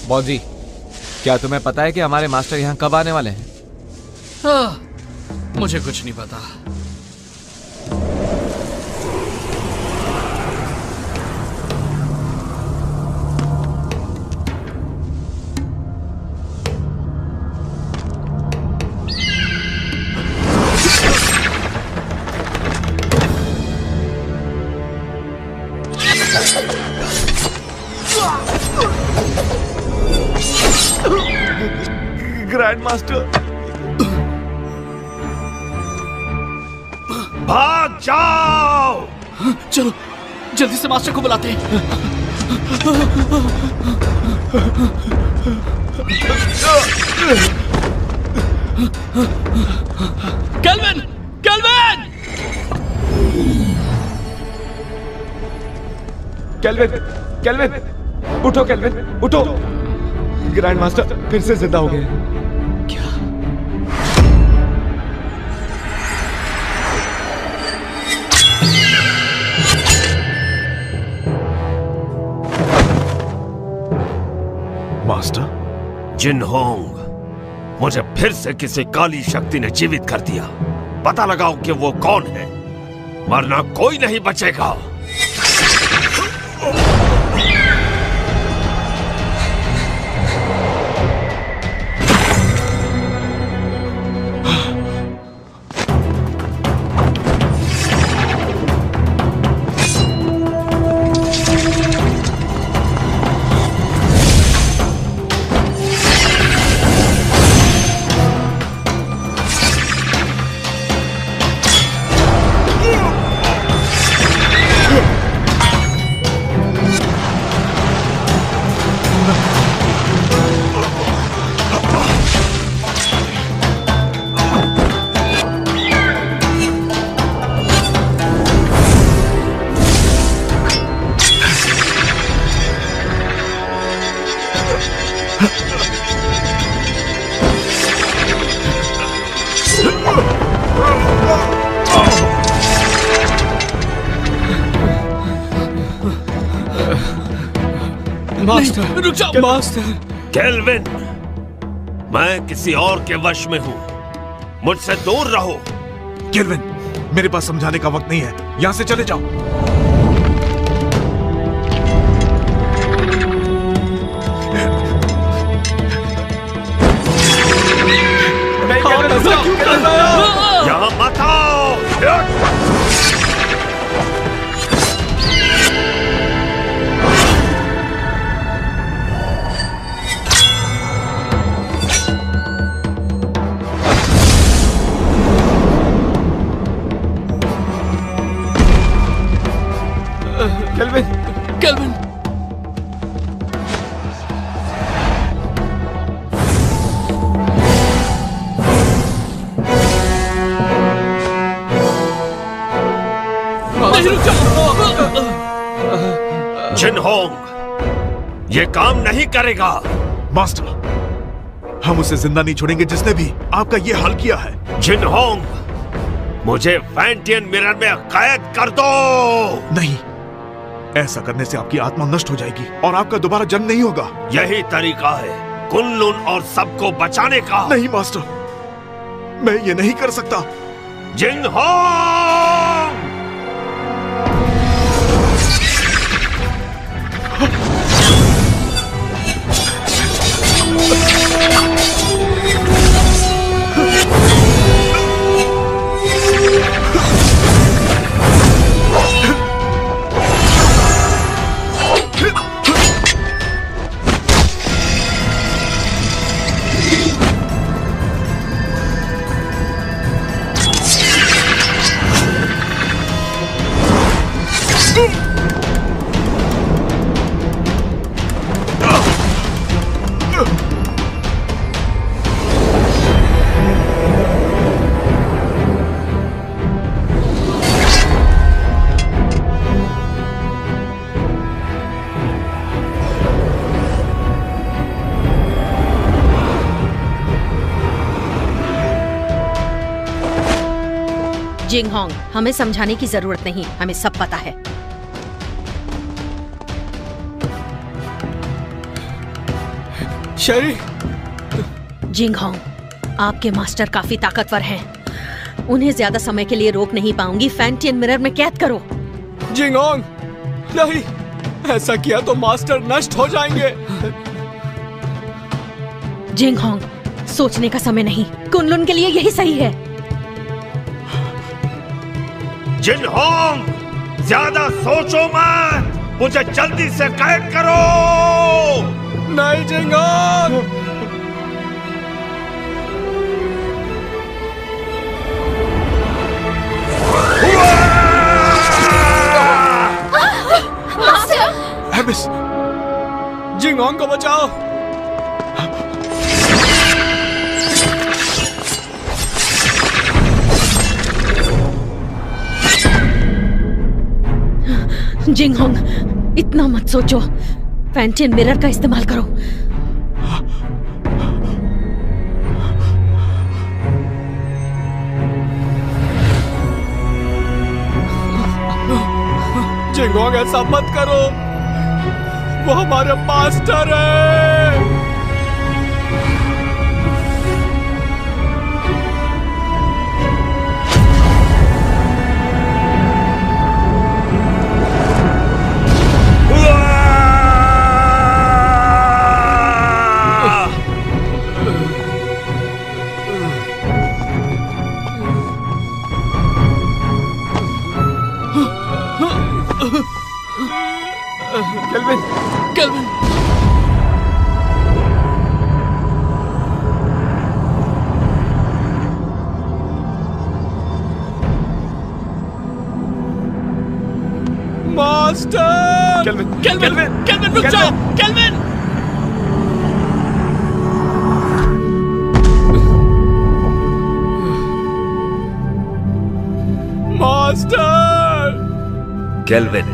बॉस जी, क्या तुम्हें पता है कि हमारे मास्टर यहाँ कब आने वाले हैं? मुझे कुछ नहीं पता। ग्रैंड मास्टर, भाग जाओ! चलो जल्दी से मास्टर को बुलाते हैं। केल्विन! केल्विन! केल्विन! केल्विन! उठो केल्विन, उठो! ग्रैंड मास्टर फिर से जिंदा हो गए। मास्टर? जिनहोंग, मुझे फिर से किसी काली शक्ति ने जीवित कर दिया। पता लगाओ कि वो कौन है, वरना कोई नहीं बचेगा। मास्टर रुक जाओ। मास्टर केल्विन, मैं किसी और के वश में हूं, मुझसे दूर रहो। केल्विन, मेरे पास समझाने का वक्त नहीं है, यहां से चले जाओ। यहां मत आओ। केल्विन! केल्विन! जिनहोंग, ये काम नहीं करेगा। मास्टर, हम उसे जिंदा नहीं छोड़ेंगे जिसने भी आपका ये हाल किया है। जिनहोंग, मुझे फैंटियन मिरर में कैद कर दो। नहीं, ऐसा करने से आपकी आत्मा नष्ट हो जाएगी और आपका दोबारा जन्म नहीं होगा। यही तरीका है कुन-लुन और सबको बचाने का। नहीं मास्टर, मैं ये नहीं कर सकता। जिन-होंग! जिंग-होंग, हमें समझाने की जरूरत नहीं, हमें सब पता है। शेरी! जिंग-होंग, आपके मास्टर काफी ताकतवर हैं। उन्हें ज्यादा समय के लिए रोक नहीं पाऊंगी। फैंटियन मिरर में कैद करो। जिंग-होंग, नहीं, ऐसा किया तो मास्टर नष्ट हो जाएंगे। जिंग-होंग, सोचने का समय नहीं, कुन-लुन के लिए यही सही है। जिन-होंग, ज्यादा सोचो मत, मुझे जल्दी से कैद करो। नहीं जिंग-होंग! एबिस! जिंग-होंग को बचाओ। जिंग-होंग, इतना मत सोचो, फैंटियन मिरर का इस्तेमाल करो। जिंग-होंग, ऐसा मत करो, वो हमारे मास्टर है। Kelvin! Kelvin! Master! Kelvin! Kelvin! Kelvin, रुक जाओ! केल्विन! मास्टर! केल्विन,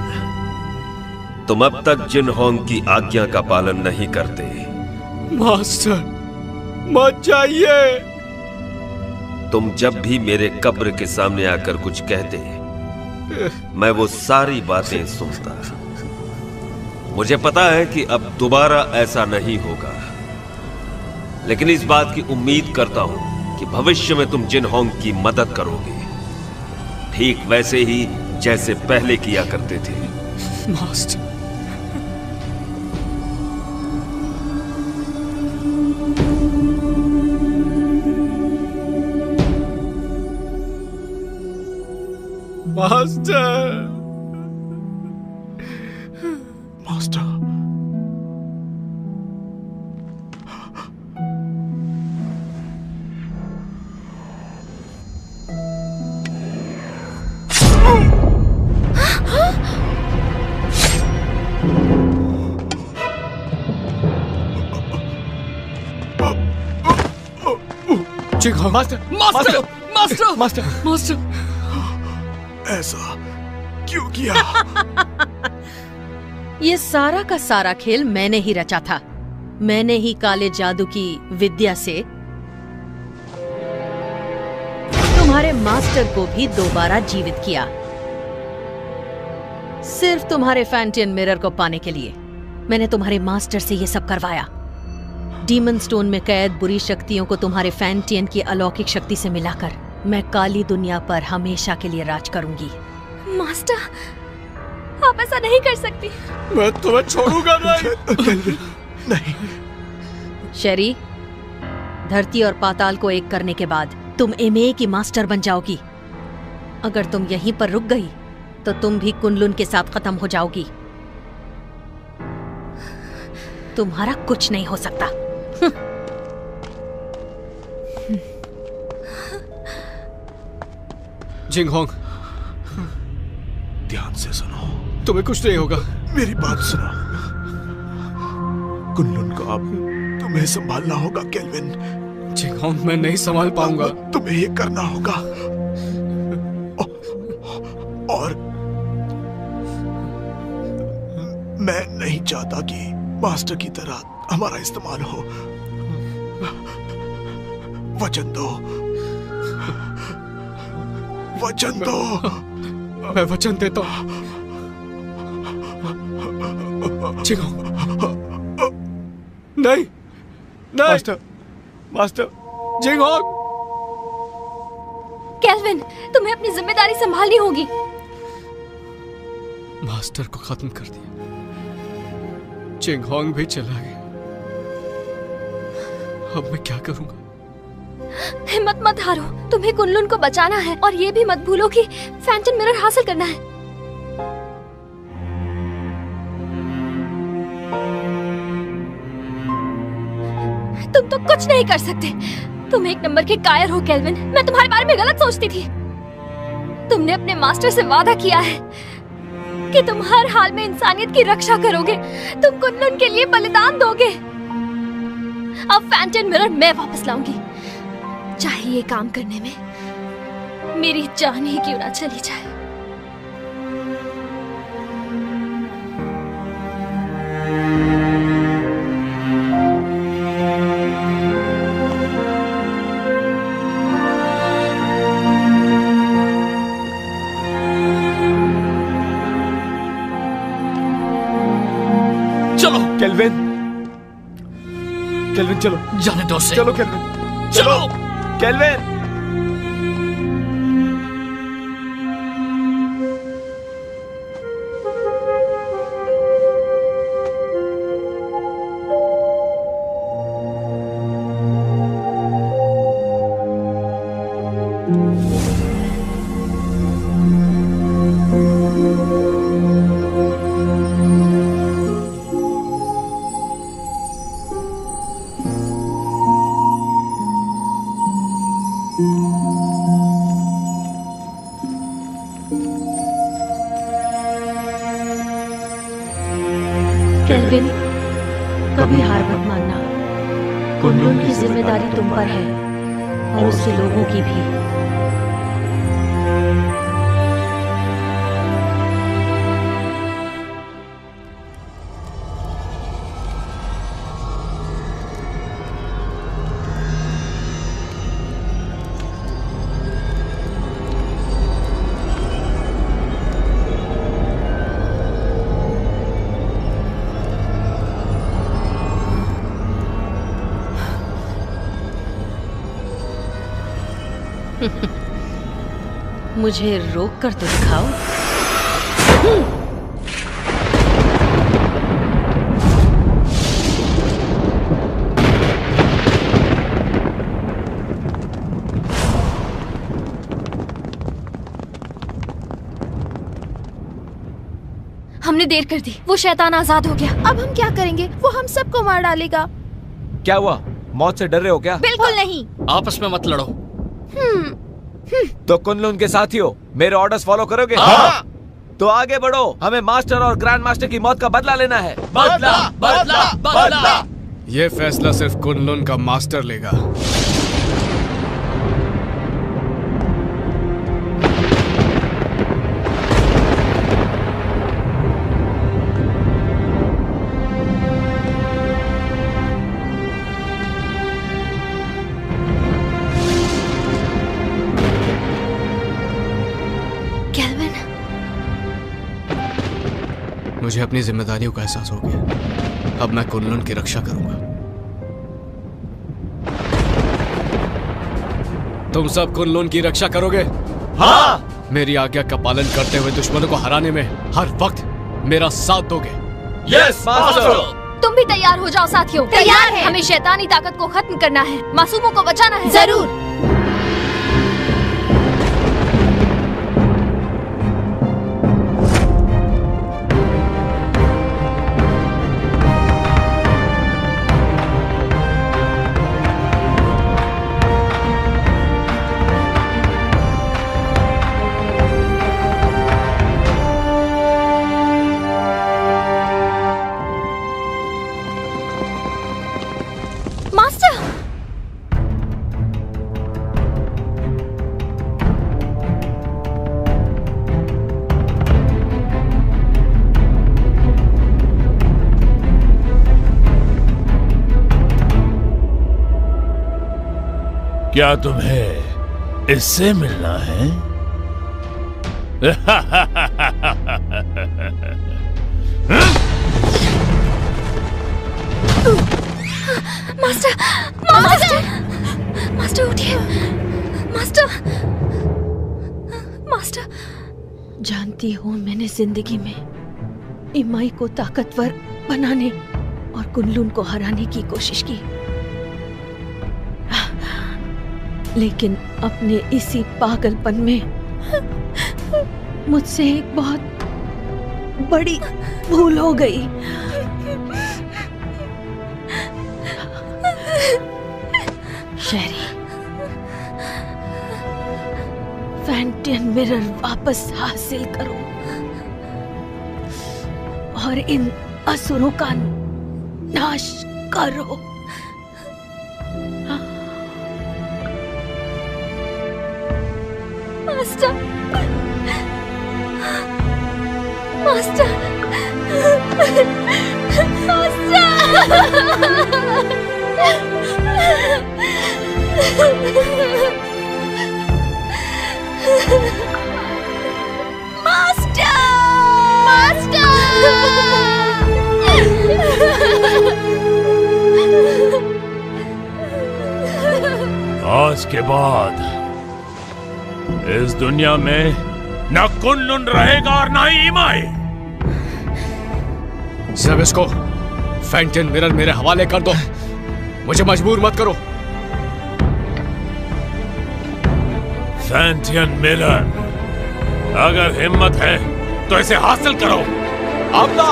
तुम अब तक जिन-होंग की आज्ञा का पालन नहीं करते। मास्टर, मत जाइए। तुम जब भी मेरे कब्र के सामने आकर कुछ कहते, मैं वो सारी बातें सुनता। मुझे पता है कि अब दोबारा ऐसा नहीं होगा, लेकिन इस बात की उम्मीद करता हूं कि भविष्य में तुम जिन-होंग की मदद करोगे, ठीक वैसे ही जैसे पहले किया करते थे। Master, master! Master! Jinghong! Master! Master! Master! Master! Master! ऐसा क्यों किया? ये सारा का सारा खेल मैंने ही रचा था। मैंने ही काले जादू की विद्या से तुम्हारे मास्टर को भी दोबारा जीवित किया। सिर्फ तुम्हारे फैंटियन मिरर को पाने के लिए मैंने तुम्हारे मास्टर से ये सब करवाया। डीमन स्टोन में कैद बुरी शक्तियों को तुम्हारे फैंटियन की अलौकिक शक्ति से मिलाकर मैं काली दुनिया पर हमेशा के लिए राज करूंगी। मास्टर, आप ऐसा नहीं कर सकती। मैं तुम्हें छोड़ूंगा नहीं। नहीं। शेरी, धरती और पाताल को एक करने के बाद तुम एमए की मास्टर बन जाओगी। अगर तुम यहीं पर रुक गई तो तुम भी कुनलुन के साथ खत्म हो जाओगी। तुम्हारा कुछ नहीं हो सकता। जिंगहोंग, ध्यान से सुनो। तुम्हें कुछ नहीं होगा। मेरी बात सुनो। कुनलुन को अब तुम्हें संभालना होगा केल्विन। जिंगहोंग, मैं नहीं संभाल पाऊंगा। तुम्हें ये करना होगा। और मैं नहीं चाहता कि मास्टर की तरह हमारा इस्तेमाल हो। वचन दो, वचन दो। मैं वचन देता हूं। नहीं, नहीं। Master, master. जिंगहोंग, केल्विन, तुम्हें अपनी जिम्मेदारी संभालनी होगी। मास्टर को खत्म कर दिया, जिंगहोंग भी चला गया। अब मैं क्या करूंगा? हिम्मत मत हारो, तुम्हें कुनलुन को बचाना है और ये भी मत भूलो कि फैंटम मिरर हासिल करना है। तुम तो कुछ नहीं कर सकते। तुम एक नंबर के कायर हो केल्विन। मैं तुम्हारे बारे में गलत सोचती थी। तुमने अपने मास्टर से वादा किया है कि तुम हर हाल में इंसानियत की रक्षा करोगे। तुम कुनलुन के लिए बलिदान दोगे। अब फैंटम मिरर मैं वापस लाऊंगी, चाहे ये काम करने में मेरी जान ही क्यों ना चली जाए। चलो केल्विन, केल्विन चलो। जाने दो उसे। चलो केल्विन, चलो केल्विन। केल्विन, कभी हार मत मानना। कुनलुन की जिम्मेदारी तुम पर है और उसके लोगों की भी। मुझे रोक कर तो दिखाओ। हमने देर कर दी। वो शैतान आजाद हो गया। अब हम क्या करेंगे? वो हम सबको मार डालेगा। क्या हुआ? मौत से डर रहे हो क्या? बिल्कुल नहीं। आपस में मत लड़ो। तो कुनलुन के साथियों, मेरे ऑर्डर्स फॉलो करोगे? हाँ। तो आगे बढ़ो। हमें मास्टर और ग्रैंड मास्टर की मौत का बदला लेना है। बदला, बदला, बदला। ये फैसला सिर्फ कुनलुन का मास्टर लेगा। मुझे अपनी जिम्मेदारियों का एहसास हो गया। अब मैं कुनलुन की रक्षा करूंगा। तुम सब कुनलुन की रक्षा करोगे? हाँ। मेरी आज्ञा का पालन करते हुए दुश्मनों को हराने में हर वक्त मेरा साथ दोगे? Yes master. तुम भी तैयार हो जाओ साथियों। तैयार है। हमें शैतानी ताकत को खत्म करना है, मासूमों को बचाना है। जरूर। क्या तुम्हें इससे मिलना है? मास्टर, मास्टर, मास्टर उठिए। Master, master. जानती हो, मैंने जिंदगी में इमाई को ताकतवर बनाने और कुनलुन को हराने की कोशिश की, लेकिन अपने इसी पागलपन में मुझसे एक बहुत बड़ी भूल हो गई। शेरी, फैंटियन मिरर वापस हासिल करो और इन असुरों का नाश करो। मास्टर, मास्टर, आज के बाद इस दुनिया में न कुनलुन रहेगा और न ही इमाई। सब इसको फैंटियन मिरर मेरे हवाले कर दो। मुझे मजबूर मत करो। फैंटियन मिरर, अगर हिम्मत है तो इसे हासिल करो। आमदा।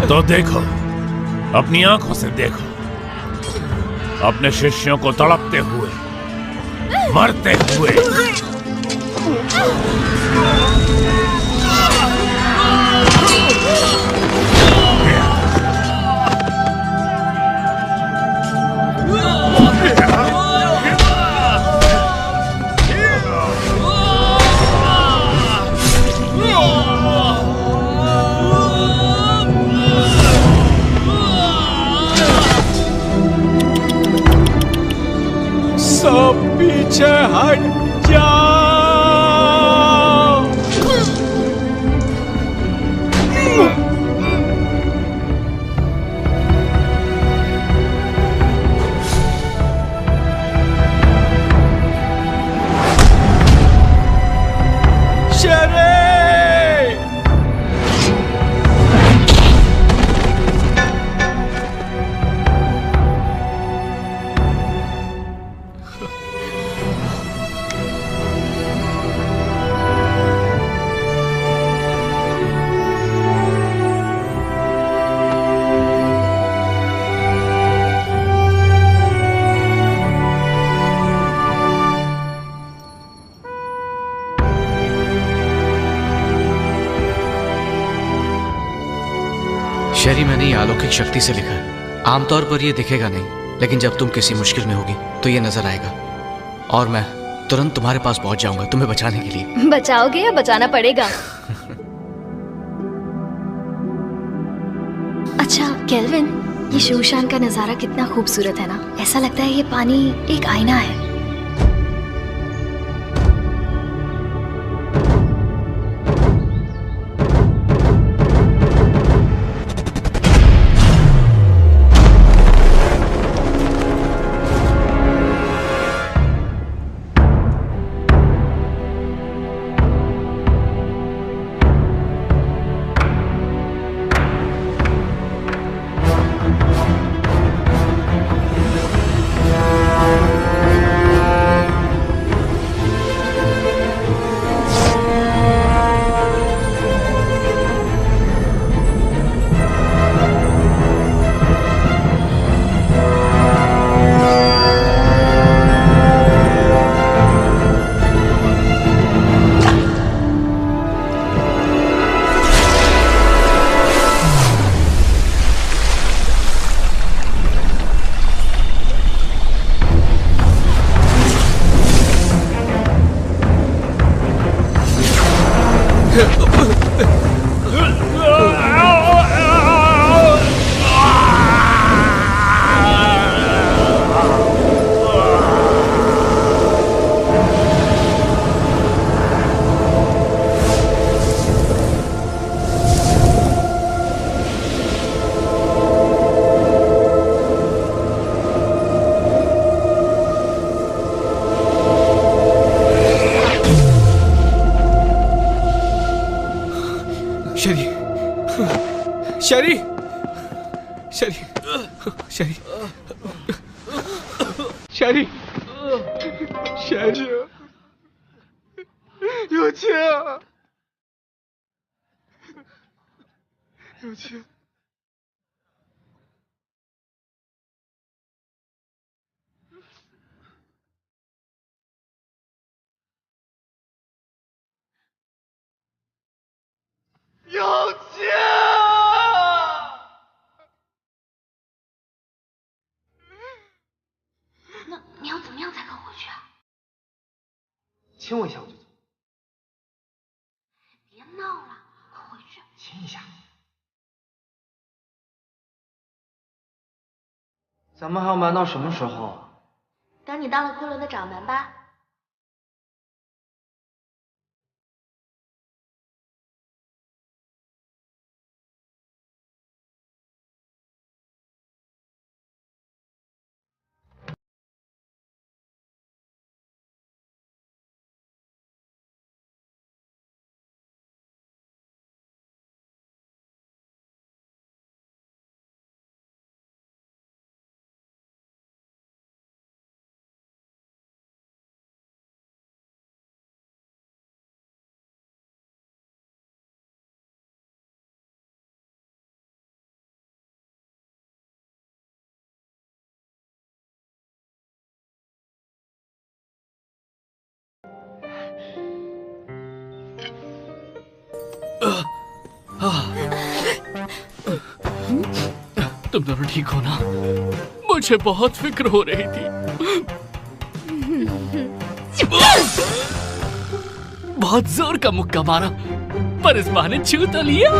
तो देखो, अपनी आंखों से देखो, अपने शिष्यों को तड़पते हुए, मरते हुए। सब पीछे हट जाओ। शेरी, मैंने ये अलौकिक शक्ति से लिखा है। आमतौर पर ये दिखेगा नहीं, लेकिन जब तुम किसी मुश्किल में होगी तो ये नजर आएगा और मैं तुरंत तुम्हारे पास पहुंच जाऊंगा तुम्हें बचाने के लिए। बचाओगे या बचाना पड़ेगा? अच्छा केल्विन, ये शूशान का नजारा कितना खूबसूरत है ना। ऐसा लगता है ये पानी एक आईना है। शेरी, शेरी, शेरी, शेरी, शेरी,有钱，有钱。有钱！那你要怎么样才肯回去啊？亲我一下我就走。别闹了，快回去。亲一下。咱们还要瞒到什么时候啊？等你当了昆仑的掌门吧。तुम दोनों ठीक हो ना? मुझे बहुत फिक्र हो रही थी। बहुत जोर का मुक्का मारा, पर इस बहाने छू तो लिया।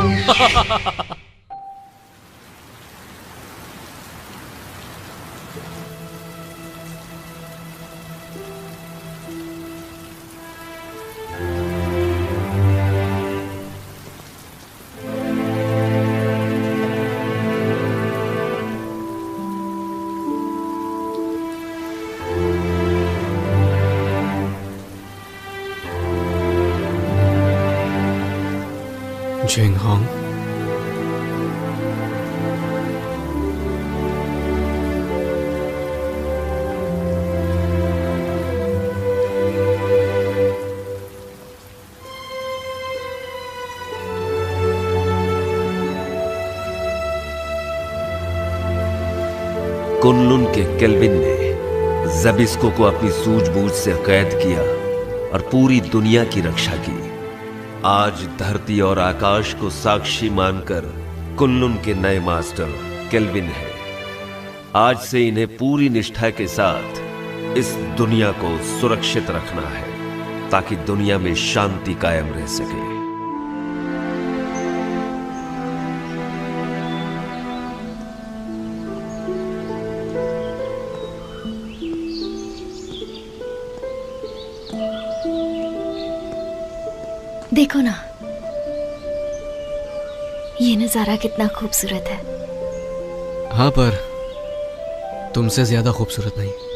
जिंगहोंग, कुनलुन के केल्विन ने ज़बिस्को को अपनी सूझबूझ से कैद किया और पूरी दुनिया की रक्षा की। आज धरती और आकाश को साक्षी मानकर कुनलुन के नए मास्टर केल्विन हैं। आज से इन्हें पूरी निष्ठा के साथ इस दुनिया को सुरक्षित रखना है ताकि दुनिया में शांति कायम रह सके। देखो ना, ये नजारा कितना खूबसूरत है। हाँ, पर तुमसे ज्यादा खूबसूरत नहीं।